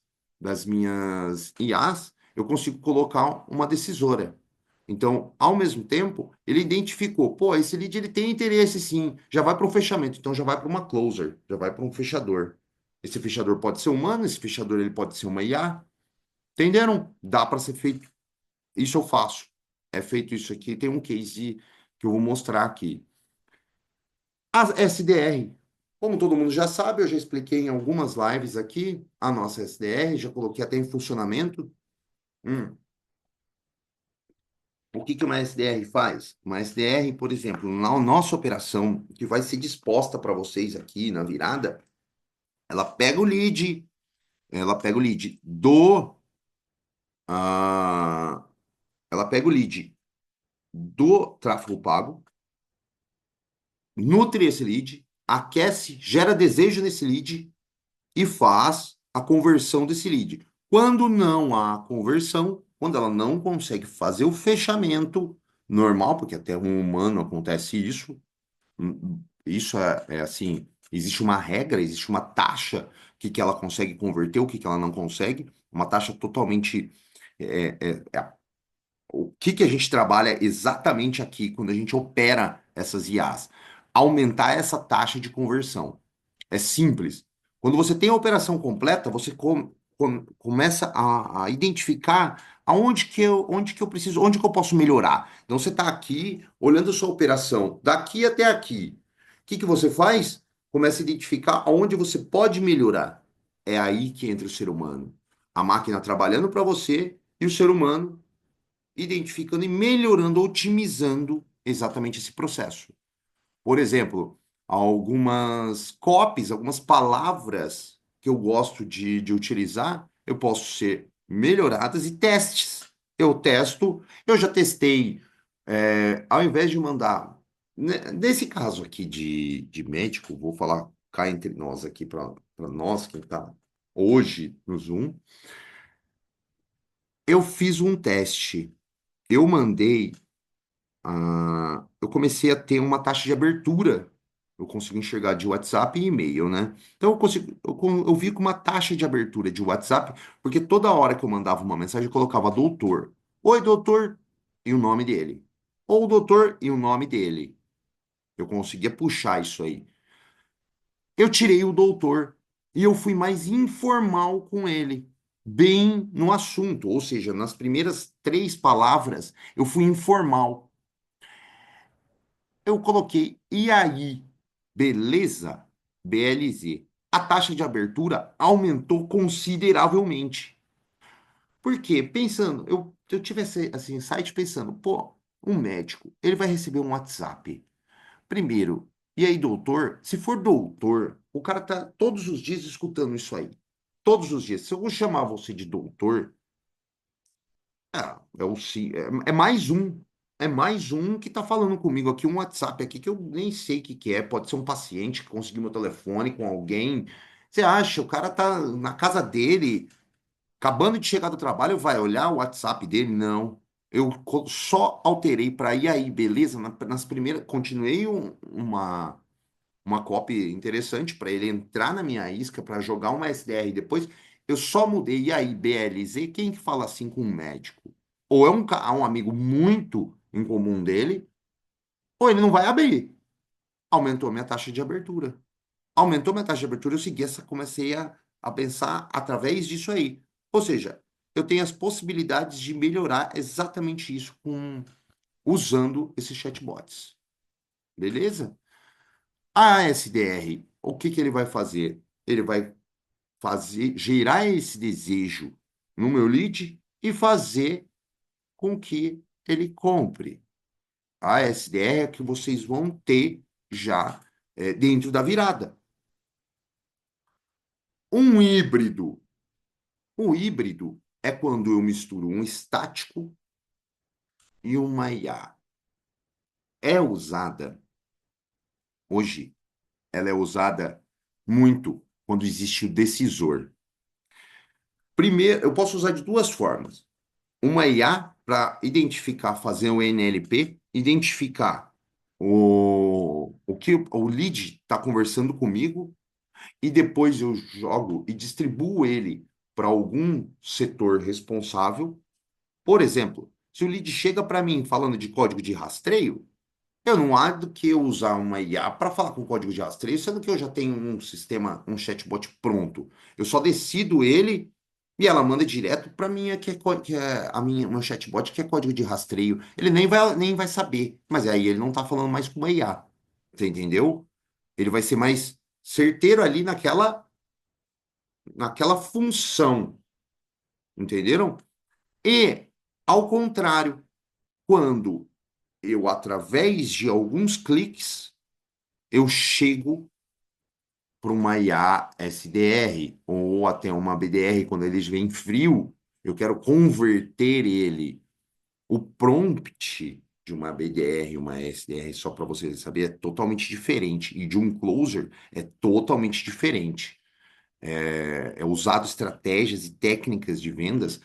IAs, eu consigo colocar uma decisora. Então, ao mesmo tempo, ele identificou, pô, esse lead ele tem interesse sim, já vai para um fechamento, então já vai para uma closer, já vai para um fechador. Esse fechador pode ser humano, esse fechador ele pode ser uma IA. Entenderam? Dá para ser feito. Isso eu faço. É feito isso aqui. Tem um case que eu vou mostrar aqui. A SDR. Como todo mundo já sabe, eu já expliquei em algumas lives aqui a nossa SDR, já coloquei até em funcionamento. Hum. O que que uma SDR faz? Uma SDR, por exemplo, na nossa operação, que vai ser disposta para vocês aqui na virada, ela pega o lead, ela pega o lead do, ah, ela pega o lead do tráfego pago, nutre esse lead, aquece, gera desejo nesse lead e faz a conversão desse lead. Quando não há conversão, quando ela não consegue fazer o fechamento normal, porque até um humano acontece isso, isso é assim, existe uma regra, existe uma taxa que ela consegue converter, o que ela não consegue, uma taxa totalmente o que que a gente trabalha exatamente aqui quando a gente opera essas IAs? Aumentar essa taxa de conversão. É simples. Quando você tem a operação completa, você começa a identificar onde que eu preciso, onde que eu posso melhorar. Então você está aqui olhando a sua operação daqui até aqui. O que que você faz? Começa a identificar aonde você pode melhorar. É aí que entra o ser humano. A máquina trabalhando para você e o ser humano identificando e melhorando, otimizando exatamente esse processo. Por exemplo, algumas copies, algumas palavras que eu gosto de utilizar, eu posso ser melhoradas e testes. Eu testo, eu já testei, ao invés de mandar, nesse caso aqui de médico, vou falar cá entre nós aqui para nós, quem está hoje no Zoom, eu fiz um teste. Eu mandei eu comecei a ter uma taxa de abertura. Eu consigo enxergar de WhatsApp e e-mail, né? Então eu vi com uma taxa de abertura de WhatsApp, porque toda hora que eu mandava uma mensagem, eu colocava doutor. Oi, doutor, e o nome dele. Ou doutor e o nome dele. Eu conseguia puxar isso aí. Eu tirei o doutor e eu fui mais informal com ele, bem no assunto, ou seja, nas primeiras três palavras, eu fui informal. Eu coloquei, e aí, beleza? BLZ. A taxa de abertura aumentou consideravelmente. Por quê? Pensando, eu tive esse insight pensando, pô, um médico, ele vai receber um WhatsApp. Primeiro, e aí, doutor? Se for doutor, o cara tá todos os dias escutando isso aí. Todos os dias. Se eu chamar você de doutor, é mais um. É mais um que tá falando comigo aqui, um WhatsApp aqui que eu nem sei o que que é. Pode ser um paciente que conseguiu meu telefone com alguém. Você acha? O cara tá na casa dele, acabando de chegar do trabalho, vai olhar o WhatsApp dele? Não. Só alterei para e aí, beleza? Nas primeiras, continuei uma copy interessante para ele entrar na minha isca, para jogar uma SDR depois. Eu só mudei, e aí, BLZ, quem que fala assim com um médico? Ou é um amigo muito em comum dele, ou ele não vai abrir. Aumentou minha taxa de abertura. Aumentou minha taxa de abertura, eu segui comecei a pensar através disso aí. Ou seja, eu tenho as possibilidades de melhorar exatamente isso usando esses chatbots. Beleza? A SDR, o que que ele vai fazer? Ele vai gerar esse desejo no meu lead e fazer com que ele compre. A SDR é que vocês vão ter já dentro da virada. Um híbrido. O híbrido é quando eu misturo um estático e uma IA. É usada hoje, ela é usada muito quando existe o decisor. Primeiro, eu posso usar de duas formas. Uma IA para identificar, fazer o NLP, identificar o que o lead está conversando comigo e depois eu jogo e distribuo ele para algum setor responsável. Por exemplo, se o lead chega para mim falando de código de rastreio, eu não há do que eu usar uma IA para falar com código de rastreio, sendo que eu já tenho um sistema, um chatbot pronto. Eu só decido ele e ela manda direto para mim, que é a minha, meu chatbot, que é código de rastreio. Ele nem vai saber, mas aí ele não está falando mais com uma IA. Você entendeu? Ele vai ser mais certeiro ali naquela função. Entenderam? E, ao contrário, quando eu, através de alguns cliques, eu chego para uma IA SDR ou até uma BDR, quando eles vêm frio, eu quero converter ele. O prompt de uma BDR, uma SDR, só para vocês saberem, é totalmente diferente. E de um closer é totalmente diferente. É usado estratégias e técnicas de vendas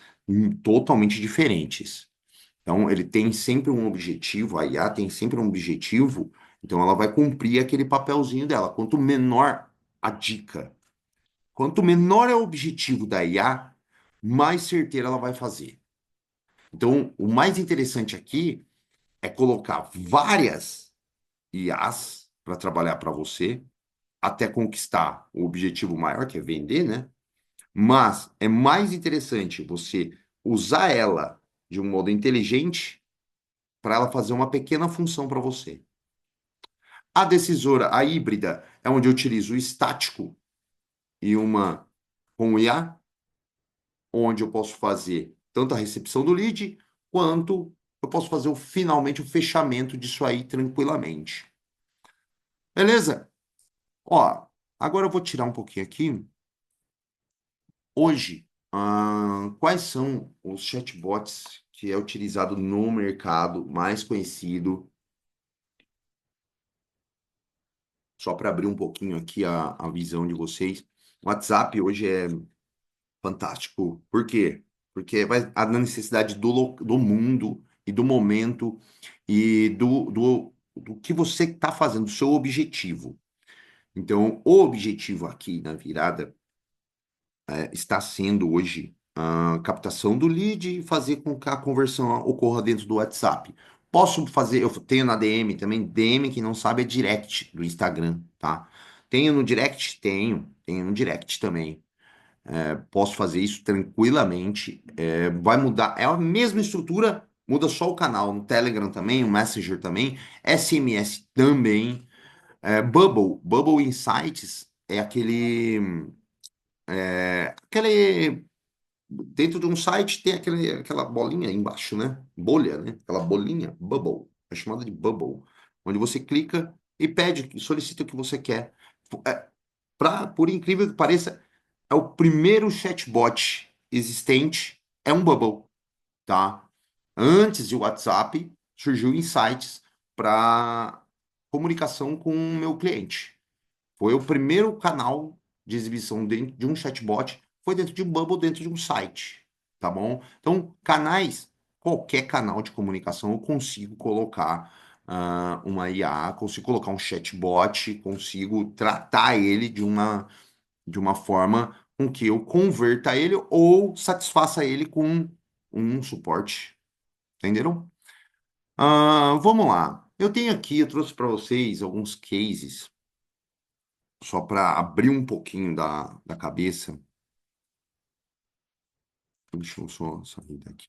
totalmente diferentes. Então, ele tem sempre um objetivo, a IA tem sempre um objetivo, então ela vai cumprir aquele papelzinho dela. Quanto menor a dica, quanto menor é o objetivo da IA, mais certeira ela vai fazer. Então, o mais interessante aqui é colocar várias IAs para trabalhar para você, até conquistar o objetivo maior, que é vender, né? Mas é mais interessante você usar ela de um modo inteligente para ela fazer uma pequena função para você. A decisora, a híbrida, é onde eu utilizo o estático e uma com IA, onde eu posso fazer tanto a recepção do lead, quanto eu posso fazer finalmente o fechamento disso aí tranquilamente. Beleza? Ó, agora eu vou tirar um pouquinho aqui. Hoje, quais são os chatbots que é utilizado no mercado mais conhecido? Só para abrir um pouquinho aqui a visão de vocês. O WhatsApp hoje é fantástico. Por quê? Porque vai a necessidade do mundo e do momento e do que você está fazendo, do seu objetivo. Então, o objetivo aqui na virada está sendo hoje a captação do lead e fazer com que a conversão ocorra dentro do WhatsApp. Posso fazer, eu tenho na DM também, DM, quem não sabe, é direct do Instagram, tá? Tenho no direct? Tenho no direct também. Posso fazer isso tranquilamente. Vai mudar, é a mesma estrutura, muda só o canal. No Telegram também, o Messenger também, SMS também. Bubble Insights é aquele dentro de um site tem aquela bolinha embaixo, né? Bolha, né? Aquela bolinha, bubble, é chamada de bubble, onde você clica e pede, solicita o que você quer. É, por incrível que pareça, é o primeiro chatbot existente, é um bubble, tá? Antes de WhatsApp, surgiu Insights para comunicação com o meu cliente. Foi o primeiro canal de exibição dentro de um chatbot, foi dentro de um Bubble, dentro de um site, tá bom? Então, canais, qualquer canal de comunicação eu consigo colocar uma IA, consigo colocar um chatbot, consigo tratar ele de uma forma com que eu converta ele ou satisfaça ele com um suporte, entenderam? Vamos lá. Eu tenho aqui, eu trouxe para vocês alguns cases só para abrir um pouquinho da cabeça. Deixa eu só sair daqui.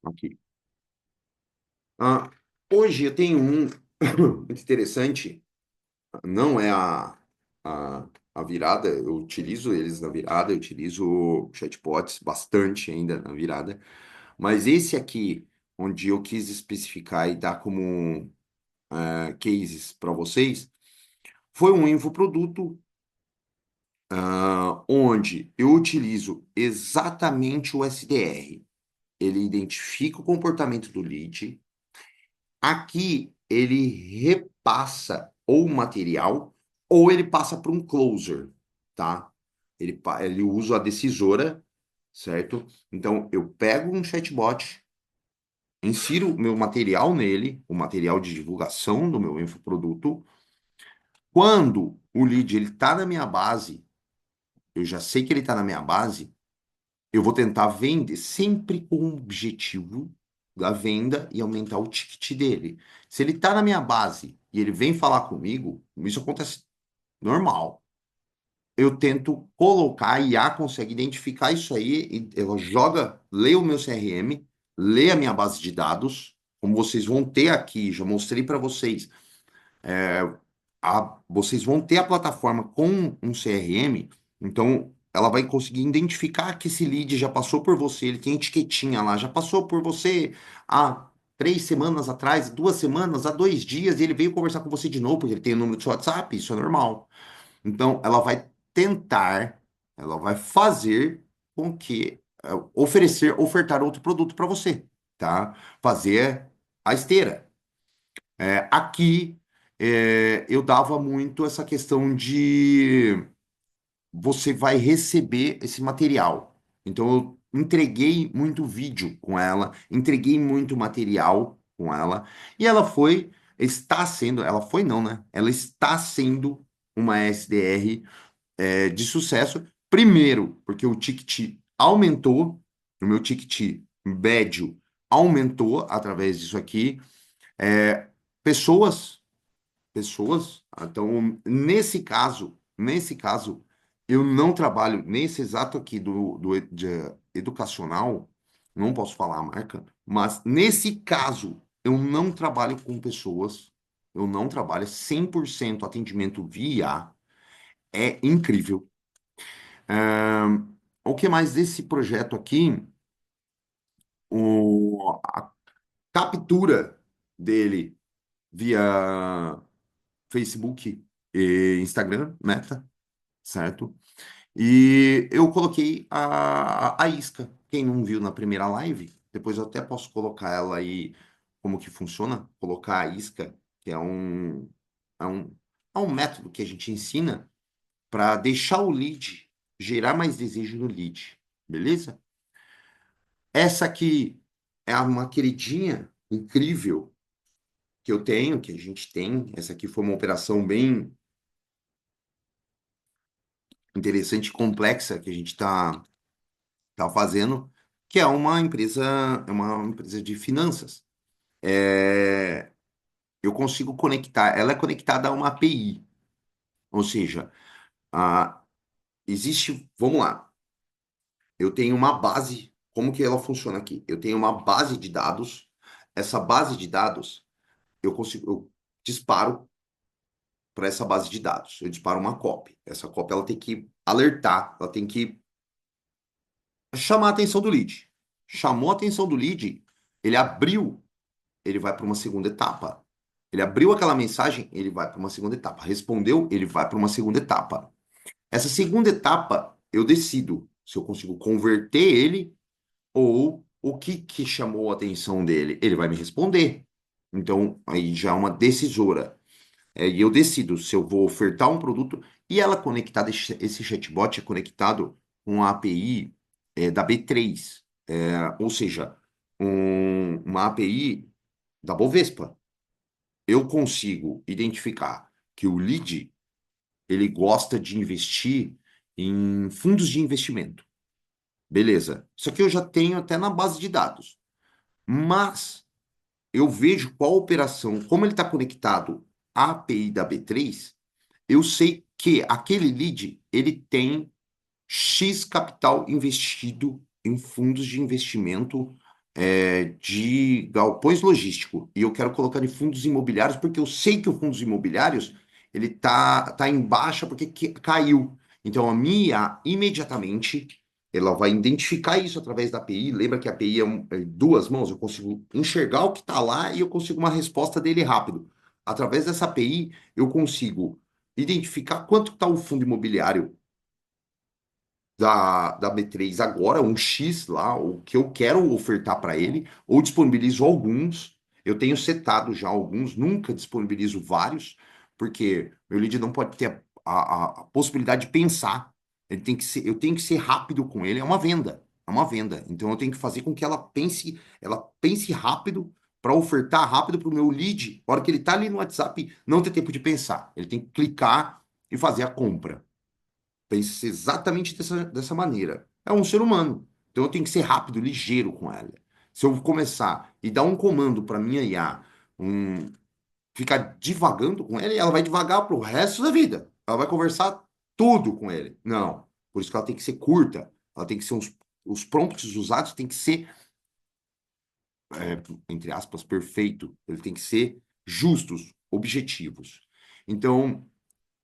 Aqui. Ah, hoje eu tenho um muito interessante, não é a virada, eu utilizo eles na virada, eu utilizo chatbots bastante ainda na virada, mas esse aqui, onde eu quis especificar e dar como cases para vocês, foi um infoproduto onde eu utilizo exatamente o SDR. Ele identifica o comportamento do lead. Aqui ele repassa ou material ou ele passa para um closer, tá? Ele usa a decisora, certo? Então eu pego um chatbot, insiro meu material nele, o material de divulgação do meu infoproduto. Quando o lead ele está na minha base, eu já sei que ele está na minha base. Eu vou tentar vender sempre com o objetivo da venda e aumentar o ticket dele. Se ele está na minha base e ele vem falar comigo, isso acontece normal. Eu tento colocar, a IA consegue identificar isso aí, e ela joga, lê o meu CRM, lê a minha base de dados, como vocês vão ter aqui, já mostrei para vocês. Vocês vão ter a plataforma com um CRM, então ela vai conseguir identificar que esse lead já passou por você, ele tem etiquetinha lá, já passou por você há 3 semanas atrás, 2 semanas, há 2 dias, e ele veio conversar com você de novo, porque ele tem o número do seu WhatsApp, isso é normal. Então ela vai tentar, ela vai fazer com que ofertar outro produto para você, tá? Fazer a esteira. Aqui eu dava muito essa questão de você vai receber esse material. Então eu entreguei muito vídeo com ela, entreguei muito material com ela, e está sendo, ela foi não, né? Ela está sendo uma SDR de sucesso. Primeiro, porque o ticket aumentou, o meu ticket médio aumentou através disso aqui. É, pessoas pessoas. Então, nesse caso, eu não trabalho nesse exato aqui educacional, não posso falar a marca, mas nesse caso, eu não trabalho com pessoas, eu não trabalho 100% atendimento via, é incrível. O que mais desse projeto aqui, a captura dele via Facebook e Instagram, Meta, certo? E eu coloquei a isca. Quem não viu na primeira live, depois eu até posso colocar ela aí, como que funciona, colocar a isca, que é um há um método que a gente ensina para deixar o lead, gerar mais desejo no lead, beleza? Essa aqui é uma queridinha incrível que eu tenho, que a gente tem. Essa aqui foi uma operação bem interessante e complexa que a gente tá fazendo, que é uma empresa de finanças. É, eu consigo conectar, ela é conectada a uma API, ou seja, a, vamos lá, eu tenho uma base, como que ela funciona aqui? Eu tenho uma base de dados, essa base de dados, eu disparo para essa base de dados, eu disparo uma copy. Essa copy ela tem que alertar, ela tem que chamar a atenção do lead. Chamou a atenção do lead, ele abriu, ele vai para uma segunda etapa. Ele abriu aquela mensagem, ele vai para uma segunda etapa. Respondeu, ele vai para uma segunda etapa. Essa segunda etapa, eu decido se eu consigo converter ele ou o que chamou a atenção dele. Ele vai me responder. Então, aí já é uma decisora. E eu decido se eu vou ofertar um produto e ela conectada, esse chatbot é conectado com a API da B3, ou seja, uma API da Bovespa. Eu consigo identificar que o lead ele gosta de investir em fundos de investimento. Beleza. Isso aqui eu já tenho até na base de dados. Mas eu vejo qual operação, como ele está conectado à API da B3, eu sei que aquele lead ele tem X capital investido em fundos de investimento de galpões logístico e eu quero colocar em fundos imobiliários porque eu sei que o fundos imobiliários ele tá em baixa porque caiu. Então a minha imediatamente ela vai identificar isso através da API. Lembra que a API é duas mãos, eu consigo enxergar o que está lá e eu consigo uma resposta dele rápido. Através dessa API eu consigo identificar quanto está o fundo imobiliário da B3 agora, um X lá, o que eu quero ofertar para ele, ou disponibilizo alguns. Eu tenho setado já alguns, nunca disponibilizo vários, porque meu lead não pode ter a possibilidade de pensar. Ele tem que ser, eu tenho que ser rápido com ele, é uma venda, é uma venda. Então eu tenho que fazer com que ela pense rápido para ofertar rápido para o meu lead. A hora que ele está ali no WhatsApp, não ter tempo de pensar. Ele tem que clicar e fazer a compra. Pense exatamente dessa maneira. É um ser humano. Então eu tenho que ser rápido, ligeiro com ela. Se eu começar e dar um comando para minha IA, ficar divagando com ela, ela vai devagar pro resto da vida. Ela vai conversar tudo com ele. Não. Por isso que ela tem que ser curta. Ela tem que ser os prompts usados tem que ser, entre aspas, perfeito. Ele tem que ser justos, objetivos. Então,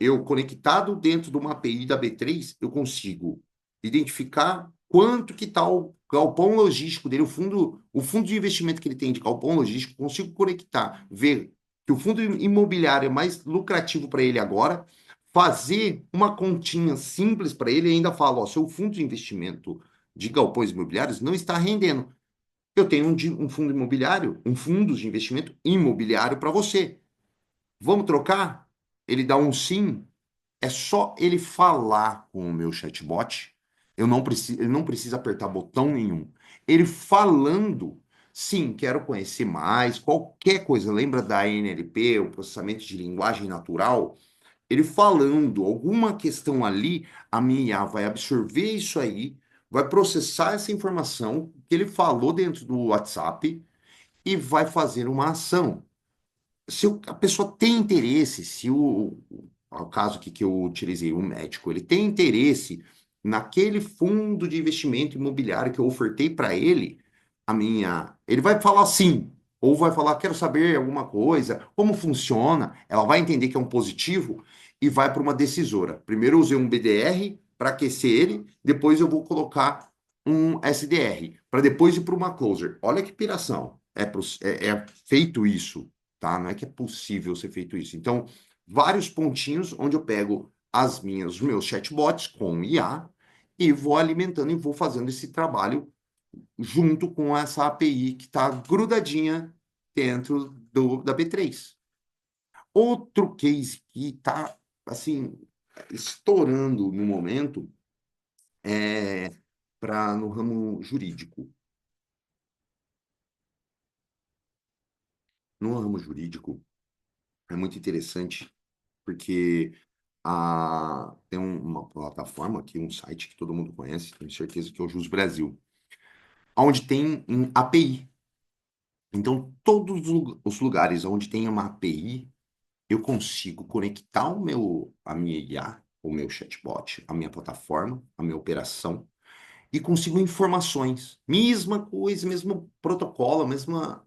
eu conectado dentro de uma API da B3, eu consigo identificar quanto que está o galpão logístico dele, o fundo de investimento que ele tem de galpão logístico, consigo conectar, ver que o fundo imobiliário é mais lucrativo para ele agora, fazer uma continha simples para ele e ainda falo, ó, seu fundo de investimento de galpões imobiliários não está rendendo. Eu tenho um fundo imobiliário, um fundo de investimento imobiliário para você. Vamos trocar? Ele dá um sim, é só ele falar com o meu chatbot. Ele não precisa apertar botão nenhum. Ele falando, sim, quero conhecer mais, qualquer coisa. Lembra da NLP, o processamento de linguagem natural? Ele falando alguma questão ali, a minha IA vai absorver isso aí, vai processar essa informação que ele falou dentro do WhatsApp e vai fazer uma ação. Se a pessoa tem interesse, se o caso que eu utilizei, o médico, ele tem interesse naquele fundo de investimento imobiliário que eu ofertei para ele, ele vai falar sim, ou vai falar, quero saber alguma coisa, como funciona, ela vai entender que é um positivo e vai para uma decisora. Primeiro eu usei um BDR para aquecer ele, depois eu vou colocar um SDR, para depois ir para uma closer. Olha que piração. É feito isso, tá? Não é que é possível ser feito isso. Então, vários pontinhos onde eu pego os meus chatbots com IA e vou alimentando e vou fazendo esse trabalho junto com essa API que está grudadinha dentro da B3. Outro case que está, assim, estourando no momento é para no ramo jurídico. No ramo jurídico é muito interessante porque tem uma plataforma aqui, um site que todo mundo conhece, tenho certeza que é o Jus Brasil, onde tem API. Então, todos os lugares onde tem uma API, eu consigo conectar a minha IA, o meu chatbot, a minha plataforma, a minha operação, e consigo informações. Mesma coisa, mesmo protocolo, mesma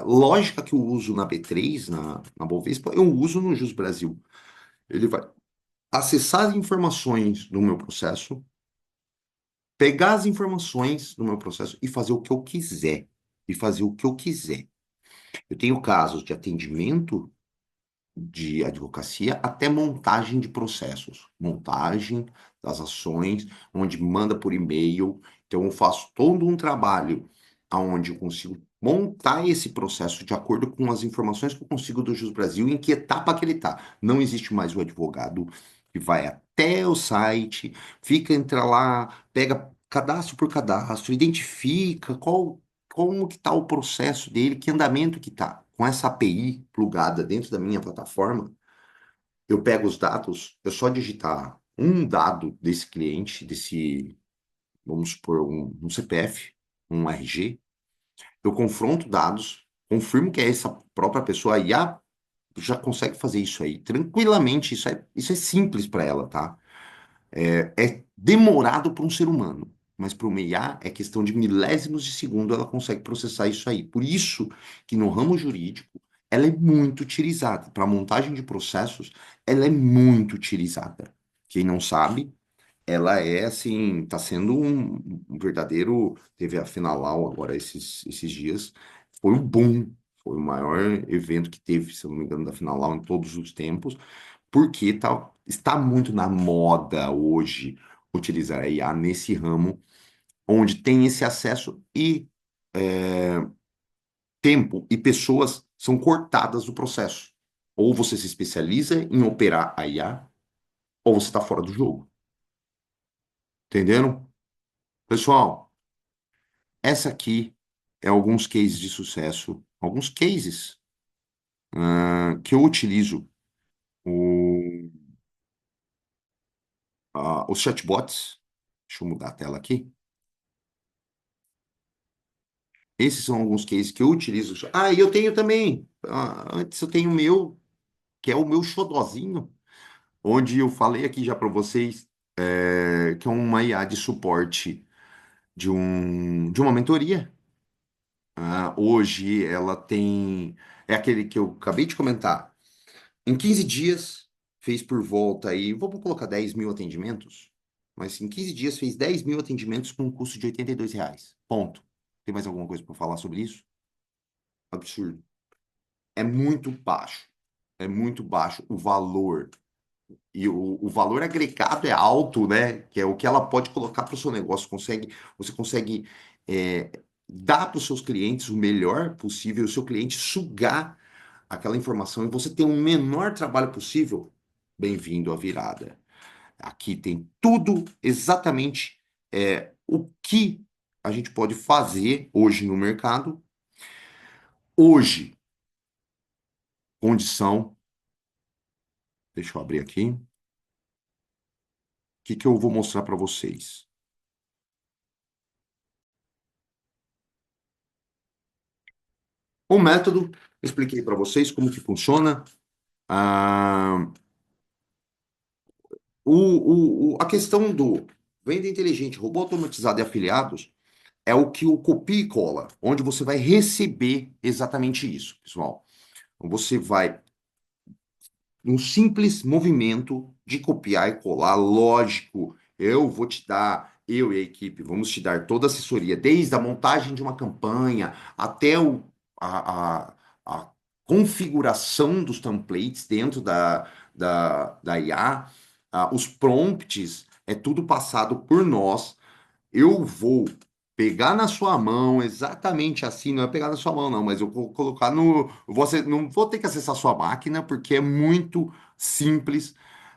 lógica que eu uso na B3, na Bovespa, eu uso no Jus Brasil. Ele vai acessar as informações do meu processo, pegar as informações do meu processo e fazer o que eu quiser. E fazer o que eu quiser. Eu tenho casos de atendimento de advocacia até montagem de processos, montagem das ações, onde manda por e-mail. Então, eu faço todo um trabalho onde eu consigo montar esse processo de acordo com as informações que eu consigo do Jus Brasil, em que etapa que ele está. Não existe mais o advogado que vai até o site, entra lá, pega cadastro por cadastro, identifica como que está o processo dele, que andamento que está. Com essa API plugada dentro da minha plataforma, eu pego os dados, eu só digitar um dado desse cliente, vamos supor, um CPF, um RG, eu confronto dados, confirmo que é essa própria pessoa, e a IA já consegue fazer isso aí tranquilamente, isso é simples para ela, tá? É demorado para um ser humano, mas para uma IA é questão de milésimos de segundo ela consegue processar isso aí. Por isso que no ramo jurídico ela é muito utilizada. Para montagem de processos, ela é muito utilizada. Quem não sabe, ela é assim, está sendo um verdadeiro. Teve a Finalau agora esses dias, foi um boom. Foi o maior evento que teve, se eu não me engano, da Finalau em todos os tempos porque está muito na moda hoje utilizar a IA nesse ramo, onde tem esse acesso e tempo e pessoas são cortadas do processo. Ou você se especializa em operar a IA, ou você está fora do jogo. Entenderam? Pessoal, essa aqui é alguns cases de sucesso, alguns cases que eu utilizo o, os chatbots. Deixa eu mudar a tela aqui. Esses são alguns cases que eu utilizo. Ah, e eu tenho também. Antes eu tenho o meu, que é o meu xodozinho, onde eu falei aqui já para vocês, que é uma IA de suporte de uma mentoria. Hoje ela tem. É aquele que eu acabei de comentar. Em 15 dias, fez por volta aí, vamos colocar 10 mil atendimentos, mas em 15 dias fez 10 mil atendimentos com um custo de R$ 82. Ponto. Tem mais alguma coisa para falar sobre isso? Absurdo. É muito baixo. É muito baixo o valor. E o valor agregado é alto, né? Que é o que ela pode colocar para o seu negócio. Você consegue dar para os seus clientes o melhor possível, o seu cliente sugar aquela informação e você ter o menor trabalho possível. Bem-vindo à virada. Aqui tem tudo exatamente o que a gente pode fazer hoje no mercado. Hoje, condição, deixa eu abrir aqui. O que que eu vou mostrar para vocês? O método, expliquei para vocês como que funciona. Ah, a questão do venda inteligente, robô automatizado e afiliados é o que o copia e cola, onde você vai receber exatamente isso, pessoal. Então, você vai um simples movimento de copiar e colar, lógico, eu e a equipe, vamos te dar toda a assessoria, desde a montagem de uma campanha até a configuração dos templates dentro da IA, os prompts, é tudo passado por nós. Eu vou pegar na sua mão, exatamente assim, não é pegar na sua mão, não, mas eu vou colocar no. Você não vou ter que acessar sua máquina, porque é muito simples.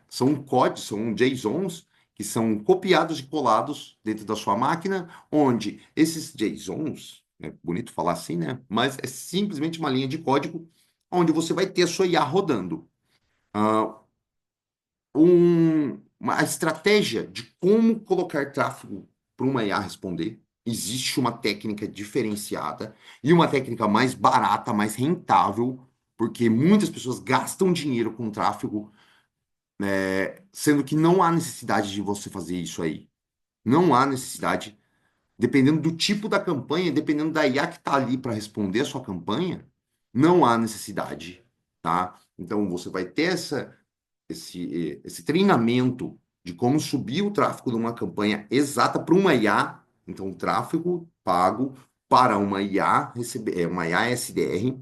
São códigos, são JSONs que são copiados e colados dentro da sua máquina, onde esses JSONs, é bonito falar assim, né? Mas é simplesmente uma linha de código onde você vai ter a sua IA rodando. Ah, uma estratégia de como colocar tráfego para uma IA responder. Existe uma técnica diferenciada e uma técnica mais barata, mais rentável, porque muitas pessoas gastam dinheiro com tráfego, sendo que não há necessidade de você fazer isso aí. Não há necessidade, dependendo do tipo da campanha, dependendo da IA que está ali para responder a sua campanha, não há necessidade, tá? Então você vai ter esse treinamento de como subir o tráfego de uma campanha exata para uma IA, então tráfego pago para uma IA, uma IA SDR.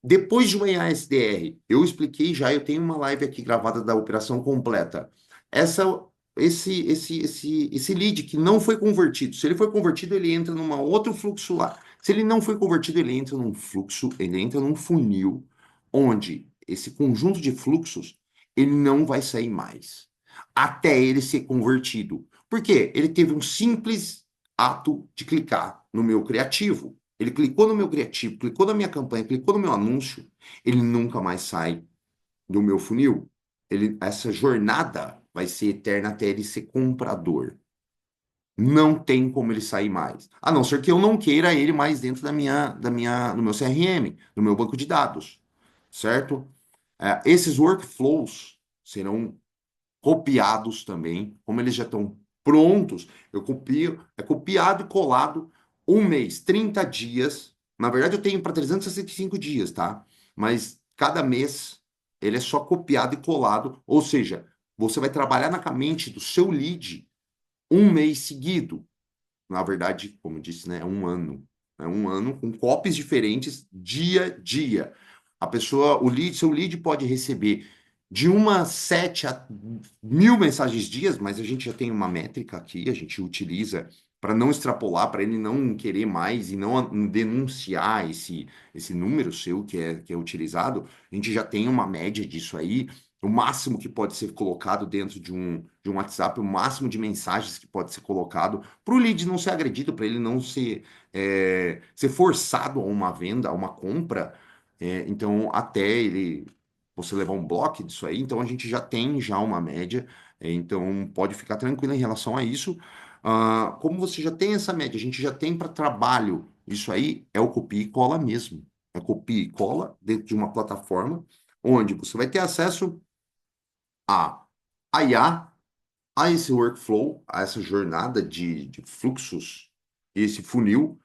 Depois de uma IA SDR, eu expliquei já, eu tenho uma live aqui gravada da operação completa. Essa, esse lead que não foi convertido, se ele foi convertido, ele entra num outro fluxo lá. Se ele não foi convertido, ele entra num fluxo, ele entra num funil, onde esse conjunto de fluxos, ele não vai sair mais, até ele ser convertido. Por quê? Ele teve um simples ato de clicar no meu criativo. Ele clicou no meu criativo, clicou na minha campanha, clicou no meu anúncio, ele nunca mais sai do meu funil. Essa jornada vai ser eterna até ele ser comprador. Não tem como ele sair mais. A não ser que eu não queira ele mais dentro no meu CRM, no meu banco de dados, certo? Esses workflows serão copiados também, como eles já estão prontos, eu copio, é copiado e colado um mês, 30 dias. Na verdade, eu tenho para 365 dias, tá? Mas cada mês ele é só copiado e colado, ou seja, você vai trabalhar na mente do seu lead um mês seguido. Na verdade, como eu disse, né, é um ano. É um ano com copies diferentes dia a dia. A pessoa, seu lead pode receber de uma 7 a 1.000 mensagens dias, mas a gente já tem uma métrica aqui, a gente utiliza para não extrapolar, para ele não querer mais e não denunciar esse número seu que é utilizado. A gente já tem uma média disso aí, o máximo que pode ser colocado dentro de um WhatsApp, o máximo de mensagens que pode ser colocado para o lead não ser agredido, para ele não ser forçado a uma venda, a uma compra. Então, até ele você levar um bloco disso aí, então a gente já tem já uma média, então pode ficar tranquilo em relação a isso. Como você já tem essa média, a gente já tem para trabalho, isso aí é o copia e cola mesmo. É copia e cola dentro de uma plataforma onde você vai ter acesso a IA, a esse workflow, a essa jornada de fluxos, esse funil,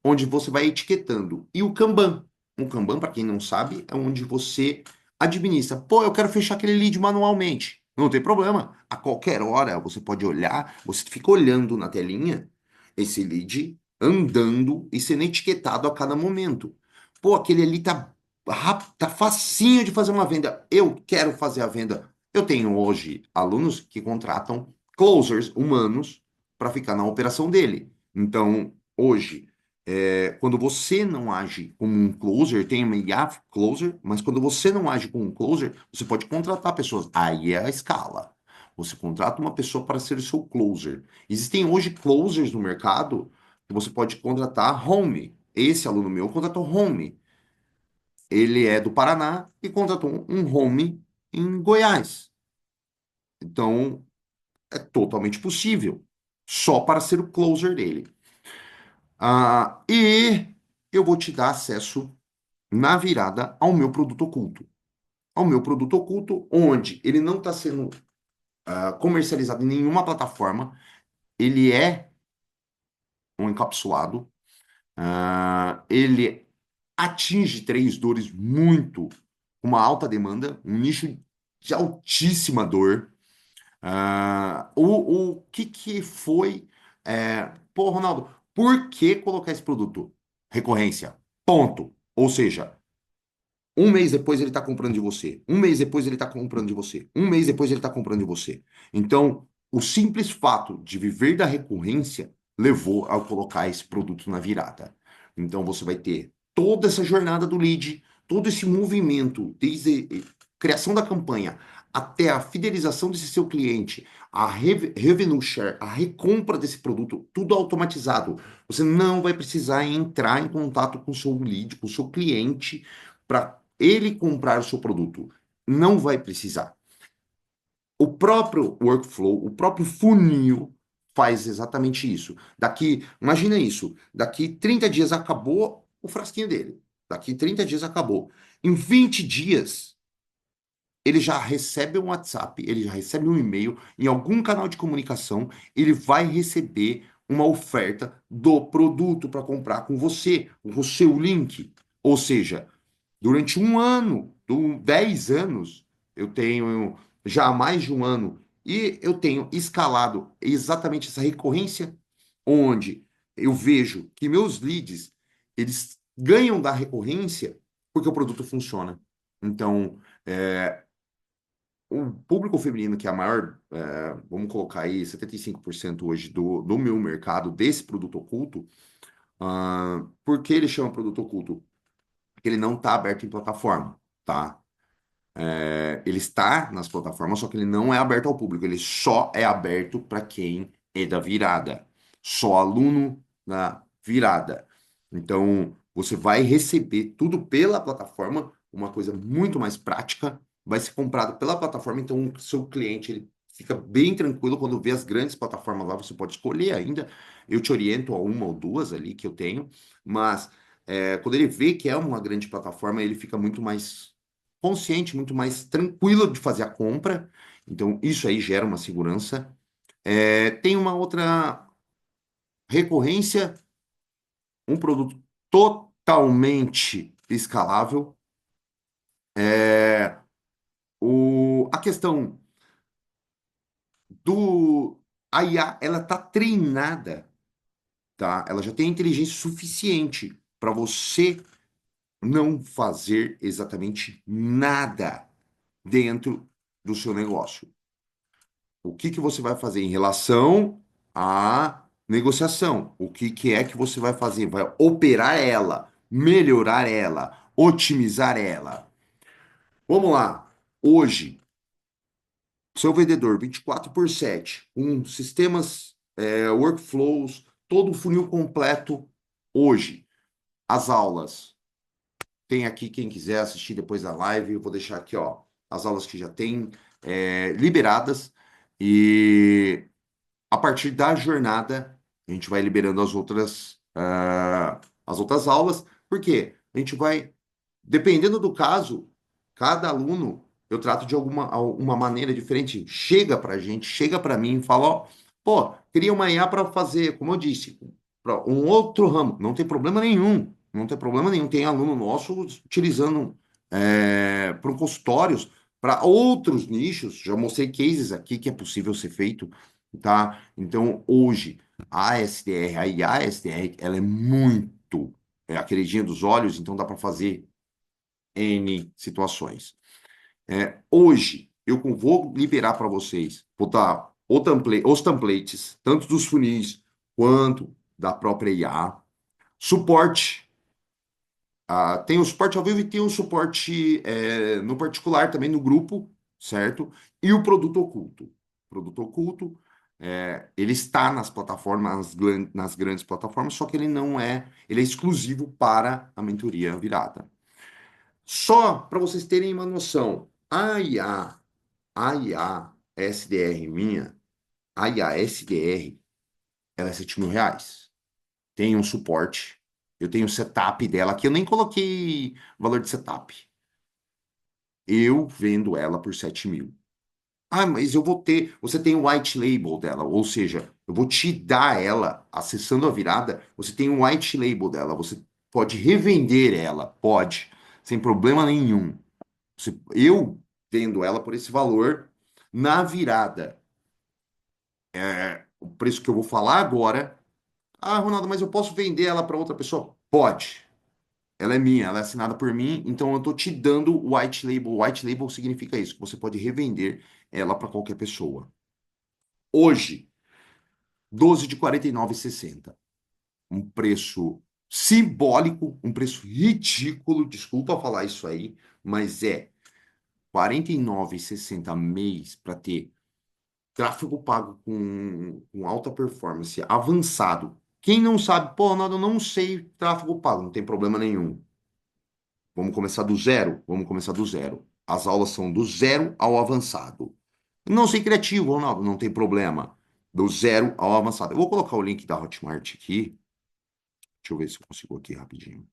onde você vai etiquetando. E o Kanban. O Kanban, para quem não sabe, é onde você administra. Pô, eu quero fechar aquele lead manualmente. Não tem problema. A qualquer hora você pode olhar, você fica olhando na telinha esse lead andando e sendo etiquetado a cada momento. Pô, aquele ali tá rápido, tá facinho de fazer uma venda. Eu quero fazer a venda. Eu tenho hoje alunos que contratam closers humanos para ficar na operação dele. Então, hoje, quando você não age como um closer, tem uma IA closer, mas quando você não age como um closer, você pode contratar pessoas. Aí é a escala. Você contrata uma pessoa para ser o seu closer. Existem hoje closers no mercado que você pode contratar home. Esse aluno meu contratou home. Ele é do Paraná e contratou um home em Goiás. Então, é totalmente possível, só para ser o closer dele. E eu vou te dar acesso na virada ao meu produto oculto. Ao meu produto oculto, onde ele não está sendo comercializado em nenhuma plataforma, ele é um encapsulado, ele atinge três dores muito, uma alta demanda, um nicho de altíssima dor. O que foi. Pô, Ronaldo, por que colocar esse produto? Recorrência. Ponto. Ou seja, um mês depois ele está comprando de você. Um mês depois ele está comprando de você. Um mês depois ele está comprando de você. Então, o simples fato de viver da recorrência levou a colocar esse produto na virada. Então você vai ter toda essa jornada do lead, todo esse movimento, desde criação da campanha até a fidelização desse seu cliente, a revenue share, a recompra desse produto, tudo automatizado. Você não vai precisar entrar em contato com o seu lead, com o seu cliente, para ele comprar o seu produto. Não vai precisar. O próprio workflow, o próprio funil faz exatamente isso. Imagina isso, daqui 30 dias acabou o frasquinho dele. Daqui 30 dias acabou. Em 20 dias, ele já recebe um WhatsApp, ele já recebe um e-mail, em algum canal de comunicação, ele vai receber uma oferta do produto para comprar com você, o seu link. Ou seja, durante um ano, 10 anos, eu tenho já há mais de um ano, e eu tenho escalado exatamente essa recorrência, onde eu vejo que meus leads, eles ganham da recorrência porque o produto funciona. Então, o público feminino, que é a maior, vamos colocar aí, 75% hoje do meu mercado, desse produto oculto, por que ele chama produto oculto? Porque ele não está aberto em plataforma, tá? Ele está nas plataformas, só que ele não é aberto ao público, ele só é aberto para quem é da virada, só aluno da virada. Então, você vai receber tudo pela plataforma, uma coisa muito mais prática, vai ser comprado pela plataforma, então o seu cliente ele fica bem tranquilo quando vê as grandes plataformas lá, você pode escolher ainda. Eu te oriento a uma ou duas ali que eu tenho, mas quando ele vê que é uma grande plataforma, ele fica muito mais consciente, muito mais tranquilo de fazer a compra. Então, isso aí gera uma segurança. Tem uma outra recorrência, um produto totalmente escalável. É, a questão do a IA, ela está treinada, tá? Ela já tem inteligência suficiente para você não fazer exatamente nada dentro do seu negócio. O que que você vai fazer em relação à negociação? O que que é que você vai fazer? Vai operar ela, melhorar ela, otimizar ela. Vamos lá. Hoje, seu vendedor 24/7, com sistemas, workflows, todo o funil completo hoje. As aulas. Tem aqui quem quiser assistir depois da live, eu vou deixar aqui, ó, as aulas que já tem liberadas. E a partir da jornada, a gente vai liberando as outras aulas, porque a gente vai, dependendo do caso, cada aluno eu trato de alguma maneira diferente. Chega para a gente, chega para mim e fala, ó, pô, queria uma IA para fazer, como eu disse, para um outro ramo. Não tem problema nenhum, não tem problema nenhum. Tem aluno nosso utilizando para consultórios, para outros nichos. Já mostrei cases aqui que é possível ser feito, tá? Então, hoje, a SDR, a IA SDR, ela é muito a queridinha dos olhos, então dá para fazer N situações. Hoje, vou liberar para vocês, botar os templates, tanto dos funis quanto da própria IA. Suporte. Tem o suporte ao vivo e tem o suporte no particular também no grupo, certo? E o produto oculto. O produto oculto, ele está nas plataformas, nas grandes plataformas, só que ele não é, ele é exclusivo para a mentoria virada. Só para vocês terem uma noção, a IA SDR minha, a IA SDR, ela é R$ 7.000. Tem um suporte, eu tenho o setup dela, que eu nem coloquei valor de setup. Eu vendo ela por 7.000. Ah, mas você tem o white label dela, ou seja, eu vou te dar ela, acessando a virada, você tem o white label dela, você pode revender ela, pode, sem problema nenhum. Eu vendo ela por esse valor na virada. O preço que eu vou falar agora. Ah, Ronaldo, mas eu posso vender ela para outra pessoa? Pode. Ela é minha, ela é assinada por mim, então eu estou te dando o white label. White label significa isso, que você pode revender ela para qualquer pessoa. Hoje, 12 de 49,60. Um preço simbólico, um preço ridículo, desculpa falar isso aí, mas é 49,60 mês para ter tráfego pago com alta performance, avançado. Quem não sabe, pô, Ronaldo, eu não sei tráfego pago, não tem problema nenhum. Vamos começar do zero? Vamos começar do zero. As aulas são do zero ao avançado. Não sei criativo, Ronaldo, não tem problema. Do zero ao avançado. Eu vou colocar o link da Hotmart aqui. Deixa eu ver se eu consigo aqui rapidinho.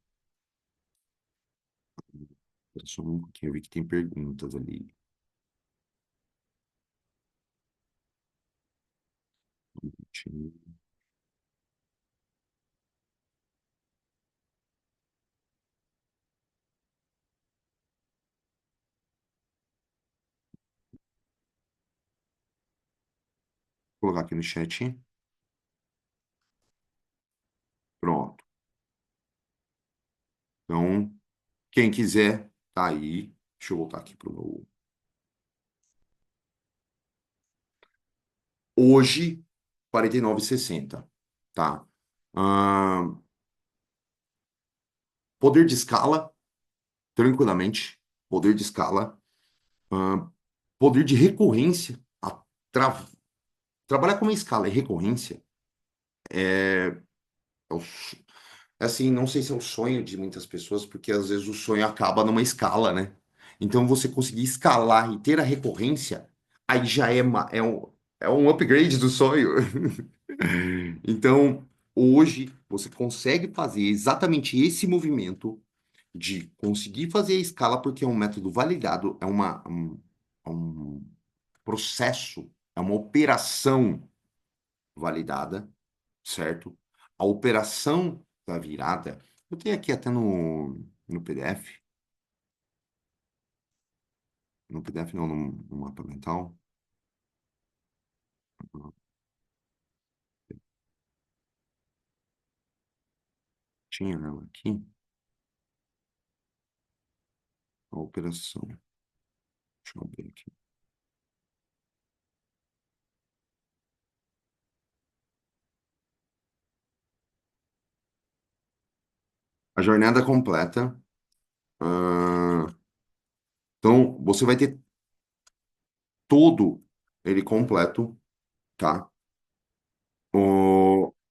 Só um pouquinho, eu vi que tem perguntas ali. Deixa eu colocar aqui no chat. Pronto. Então, quem quiser, tá aí. Deixa eu voltar aqui pro meu. Hoje, 49,60, tá? Ahn, poder de escala, tranquilamente. Poder de escala. Ahn, poder de recorrência. Tra- trabalhar com uma escala e recorrência é o assim, não sei se é o sonho de muitas pessoas, porque às vezes o sonho acaba numa escala, né? Então, você conseguir escalar e ter a recorrência, aí já é um upgrade do sonho. Então, hoje, você consegue fazer exatamente esse movimento de conseguir fazer a escala, porque é um método validado, é um processo, é uma operação validada, certo? A operação da virada, eu tenho aqui até no PDF, no PDF não, no mapa mental, tinha ela aqui, a operação, deixa eu ver aqui. A jornada completa, ah, então você vai ter todo ele completo, tá?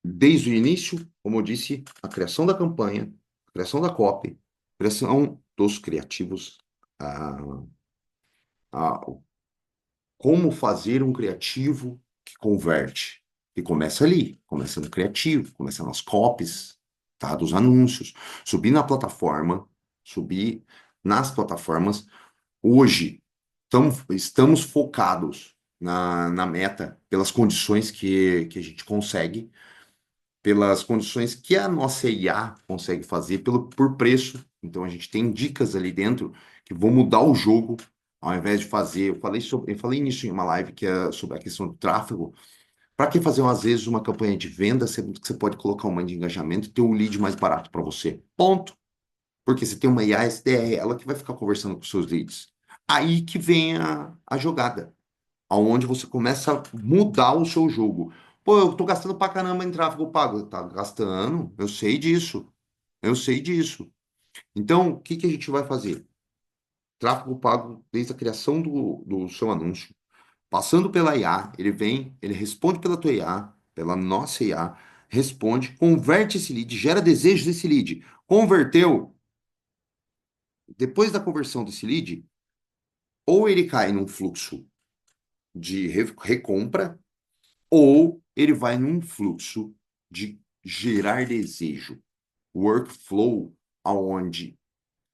Desde o início, como eu disse, a criação da campanha, a criação da copy, a criação dos criativos, a, a, como fazer um criativo que converte. E começa ali, começa no criativo, começa nas copies, tá? Dos anúncios, subir na plataforma, subir nas plataformas. Hoje, estamos focados na meta, pelas condições que a gente consegue, pelas condições que a nossa IA consegue fazer, por preço. Então, a gente tem dicas ali dentro que vão mudar o jogo, ao invés de fazer. Eu falei nisso em uma live que é sobre a questão do tráfego. Para que fazer, às vezes, uma campanha de venda, sendo que você pode colocar uma de engajamento e ter um lead mais barato para você? Ponto. Porque você tem uma IA SDR, ela que vai ficar conversando com seus leads. Aí que vem a jogada, aonde você começa a mudar o seu jogo. Pô, eu tô gastando pra caramba em tráfego pago. Tá gastando, eu sei disso. Eu sei disso. Então, o que que a gente vai fazer? Tráfego pago desde a criação do seu anúncio, passando pela IA, ele vem, ele responde pela tua IA, pela nossa IA, responde, converte esse lead, gera desejo desse lead. Converteu, depois da conversão desse lead, ou ele cai num fluxo de recompra, ou ele vai num fluxo de gerar desejo, workflow, aonde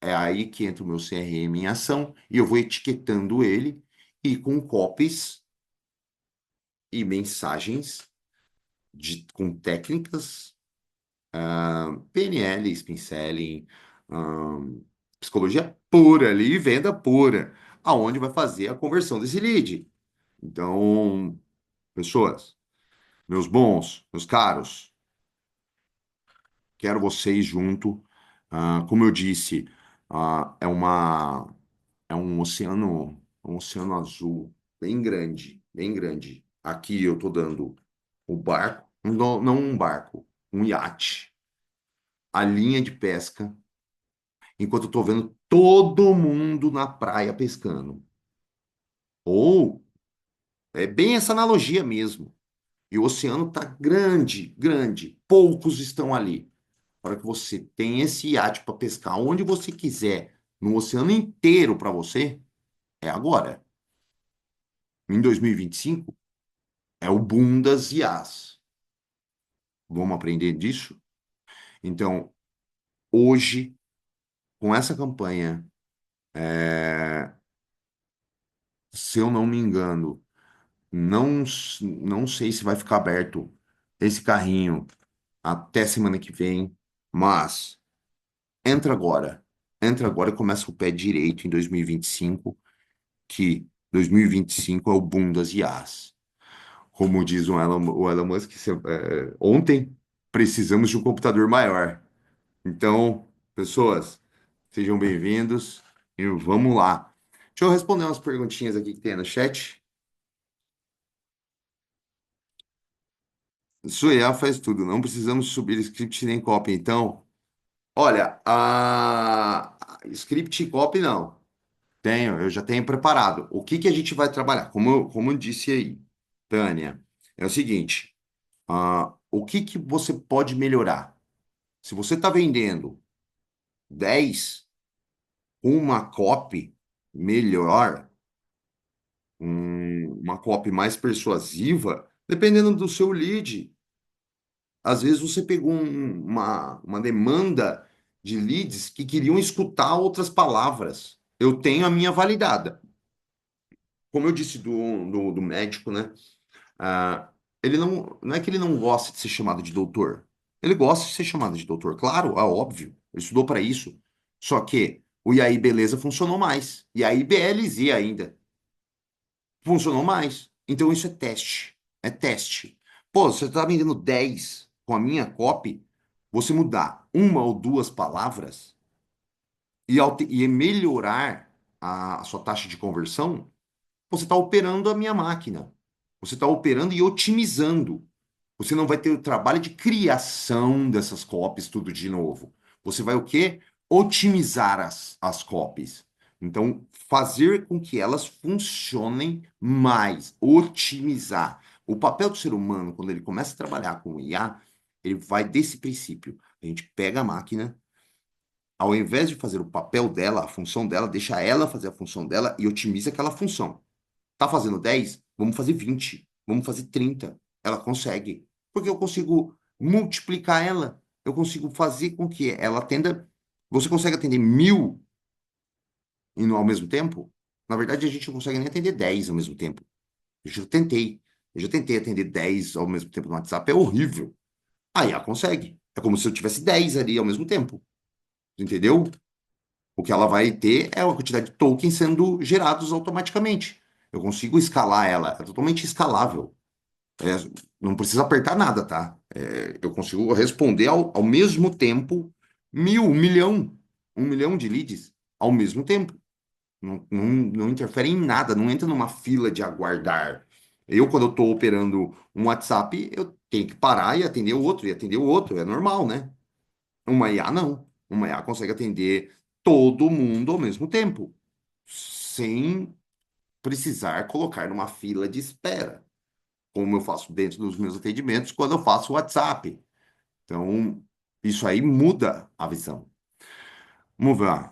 é aí que entra o meu CRM em ação e eu vou etiquetando ele e com copies e mensagens com técnicas, PNL, spin selling, ahn, psicologia pura ali, venda pura, aonde vai fazer a conversão desse lead. Então, pessoas, meus bons, meus caros, quero vocês junto. Como eu disse, é um oceano azul bem grande, bem grande. Aqui eu estou dando o barco, não um barco, um iate, a linha de pesca, enquanto eu tô vendo todo mundo na praia pescando. Ou é bem essa analogia mesmo. E o oceano tá grande, grande, poucos estão ali. Para que você tenha esse iate para pescar onde você quiser, no oceano inteiro para você, é agora. Em 2025, é o boom das IAs. Vamos aprender disso? Então, hoje, com essa campanha, é, se eu não me engano, não, não sei se vai ficar aberto esse carrinho até semana que vem, mas entra agora. Entra agora e começa o pé direito em 2025, que 2025 é o boom das IAs. Como diz o Elon Musk, ontem precisamos de um computador maior. Então, pessoas, sejam bem-vindos e vamos lá. Deixa eu responder umas perguntinhas aqui que tem no chat. Suya faz tudo, não precisamos subir script nem copy. Então, olha, a script e copy não. Eu já tenho preparado. O que que a gente vai trabalhar? Como eu disse aí, Tânia, é o seguinte: o que que você pode melhorar? Se você está vendendo 10 uma copy melhor, uma copy mais persuasiva, dependendo do seu lead. Às vezes você pegou uma demanda de leads que queriam escutar outras palavras. Eu tenho a minha validada. Como eu disse do médico, né? Ah, ele não é que ele não gosta de ser chamado de doutor. Ele gosta de ser chamado de doutor, claro, é óbvio. Ele estudou para isso. Só que o E aí Beleza funcionou mais. E aí BLZ ainda funcionou mais. Então isso é teste. É teste. Pô, você está vendendo 10 com a minha copy, você mudar uma ou duas palavras e melhorar a sua taxa de conversão, você está operando a minha máquina. Você está operando e otimizando. Você não vai ter o trabalho de criação dessas copies tudo de novo. Você vai o quê? Otimizar as copies. Então, fazer com que elas funcionem mais, otimizar. O papel do ser humano, quando ele começa a trabalhar com o IA, ele vai desse princípio. A gente pega a máquina, ao invés de fazer o papel dela, a função dela, deixa ela fazer a função dela e otimiza aquela função. Tá fazendo 10? Vamos fazer 20. Vamos fazer 30. Ela consegue. Porque eu consigo multiplicar ela. Eu consigo fazer com que ela atenda. Você consegue atender 1.000 ao mesmo tempo? Na verdade, a gente não consegue nem atender 10 ao mesmo tempo. Eu já tentei. Eu já tentei atender 10 ao mesmo tempo no WhatsApp. É horrível. Aí ela consegue. É como se eu tivesse 10 ali ao mesmo tempo. Entendeu? O que ela vai ter é uma quantidade de tokens sendo gerados automaticamente. Eu consigo escalar ela. É totalmente escalável. É, não precisa apertar nada, tá? Eu consigo responder ao mesmo tempo 1.000, 1 milhão, 1 milhão de leads ao mesmo tempo. Não interfere em nada, não entra numa fila de aguardar. Quando eu estou operando um WhatsApp, eu tenho que parar e atender o outro, e atender o outro. É normal, né? Uma IA não. Uma IA consegue atender todo mundo ao mesmo tempo, sem precisar colocar numa fila de espera, como eu faço dentro dos meus atendimentos quando eu faço WhatsApp. Então, isso aí muda a visão. Vamos ver.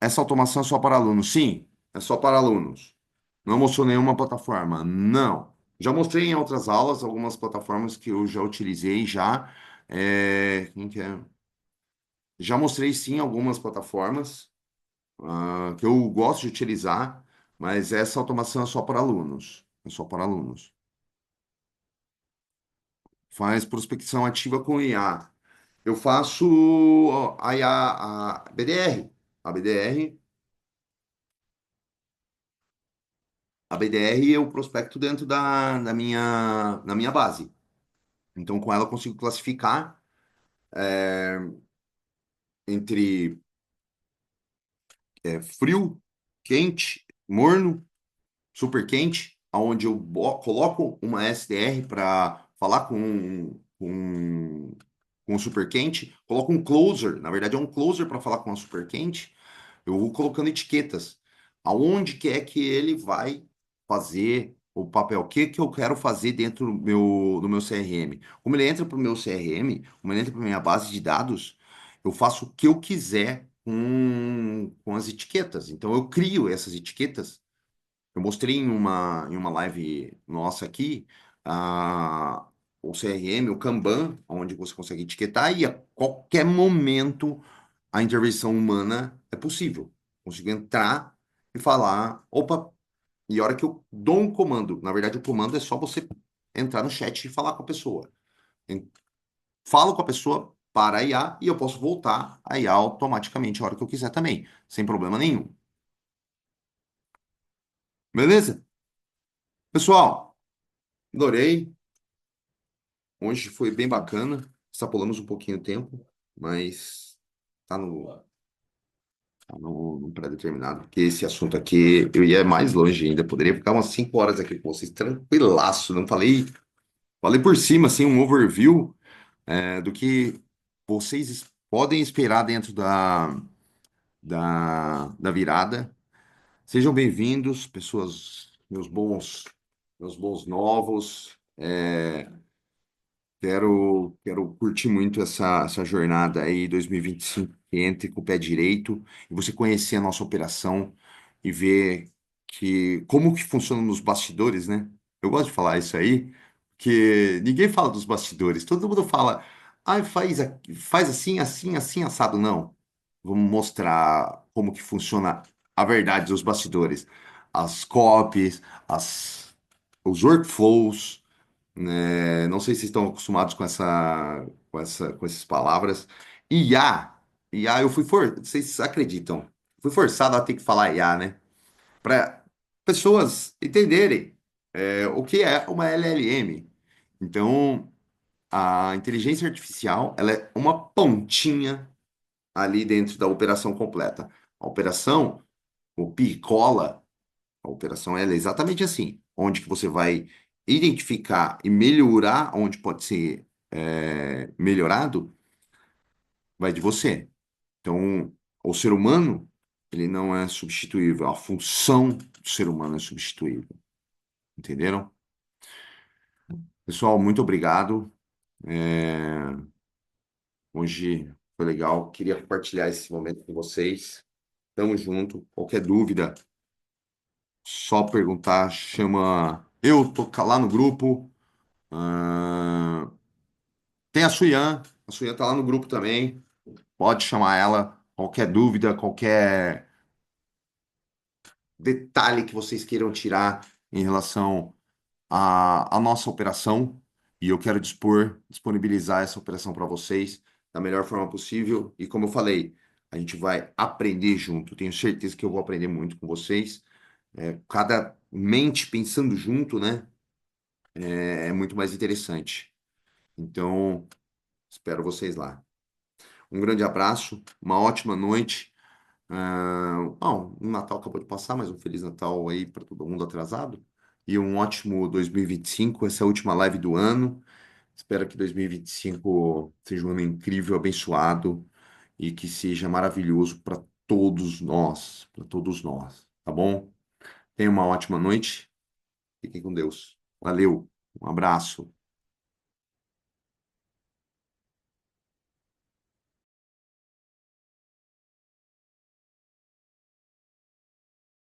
Essa automação é só para alunos? Sim, é só para alunos. Não mostrou nenhuma plataforma? Não. Já mostrei em outras aulas algumas plataformas que eu já utilizei já. Quem que é? Já mostrei sim algumas plataformas que eu gosto de utilizar, mas essa automação é só para alunos. É só para alunos. Faz prospecção ativa com IA. Eu faço a BDR. A BDR, a BDR eu prospecto dentro da minha base. Então, com ela eu consigo classificar entre frio, quente, morno, super quente. onde eu coloco uma SDR para falar com o super quente, coloco um closer, na verdade é um closer para falar com a super quente, eu vou colocando etiquetas. Aonde que é que ele vai fazer o papel? O que que eu quero fazer dentro do meu CRM? Como ele entra para o meu CRM, como ele entra para minha base de dados, eu faço o que eu quiser com as etiquetas. Então eu crio essas etiquetas. Eu mostrei em uma live nossa aqui, a, o CRM, o Kanban, onde você consegue etiquetar e a qualquer momento a intervenção humana é possível. Consigo entrar e falar, opa, e a hora que eu dou um comando, na verdade o comando é só você entrar no chat e falar com a pessoa. Falo com a pessoa para a IA e eu posso voltar a IA automaticamente a hora que eu quiser também, sem problema nenhum. Beleza? Pessoal, adorei. Hoje foi bem bacana. Extrapolamos um pouquinho o tempo, mas tá no pré-determinado. Porque esse assunto aqui, eu ia mais longe ainda. Poderia ficar umas 5 horas aqui com vocês, tranquilaço. Não falei por cima, assim, um overview do que vocês podem esperar dentro da virada. Sejam bem-vindos, pessoas, meus bons novos. Quero curtir muito essa jornada aí, 2025, que entre com o pé direito e você conhecer a nossa operação e ver como que funciona nos bastidores, né? Eu gosto de falar isso aí, porque ninguém fala dos bastidores, todo mundo fala, faz assim, assim, assim, assado. Não, vamos mostrar como que funciona a verdade dos bastidores, as copies, os workflows, né? Não sei se estão acostumados com essas palavras. IA, IA, vocês acreditam? Fui forçado a ter que falar IA, né? Para pessoas entenderem o que é uma LLM. Então, a inteligência artificial, ela é uma pontinha ali dentro da operação completa. A operação, o picola, a operação ela é exatamente assim, onde que você vai identificar e melhorar onde pode ser melhorado, vai de você. Então, o ser humano, ele não é substituível, a função do ser humano é substituível, entenderam? Pessoal, muito obrigado. É, Hoje foi legal, queria compartilhar esse momento com vocês. Tamo junto. Qualquer dúvida, só perguntar, chama. Eu tô lá no grupo. Ah, Tem a Suyan tá lá no grupo também. Pode chamar ela. Qualquer dúvida, qualquer detalhe que vocês queiram tirar em relação à nossa operação. E eu quero disponibilizar essa operação para vocês da melhor forma possível. E como eu falei, a gente vai aprender junto. Tenho certeza que eu vou aprender muito com vocês. Cada mente pensando junto, né? É muito mais interessante. Então, espero vocês lá. Um grande abraço, uma ótima noite. Bom, um Natal acabou de passar, mas um Feliz Natal aí para todo mundo atrasado. E um ótimo 2025, essa é a última live do ano. Espero que 2025 seja um ano incrível, abençoado e que seja maravilhoso para todos nós, tá bom? Tenha uma ótima noite. Fiquem com Deus. Valeu, um abraço.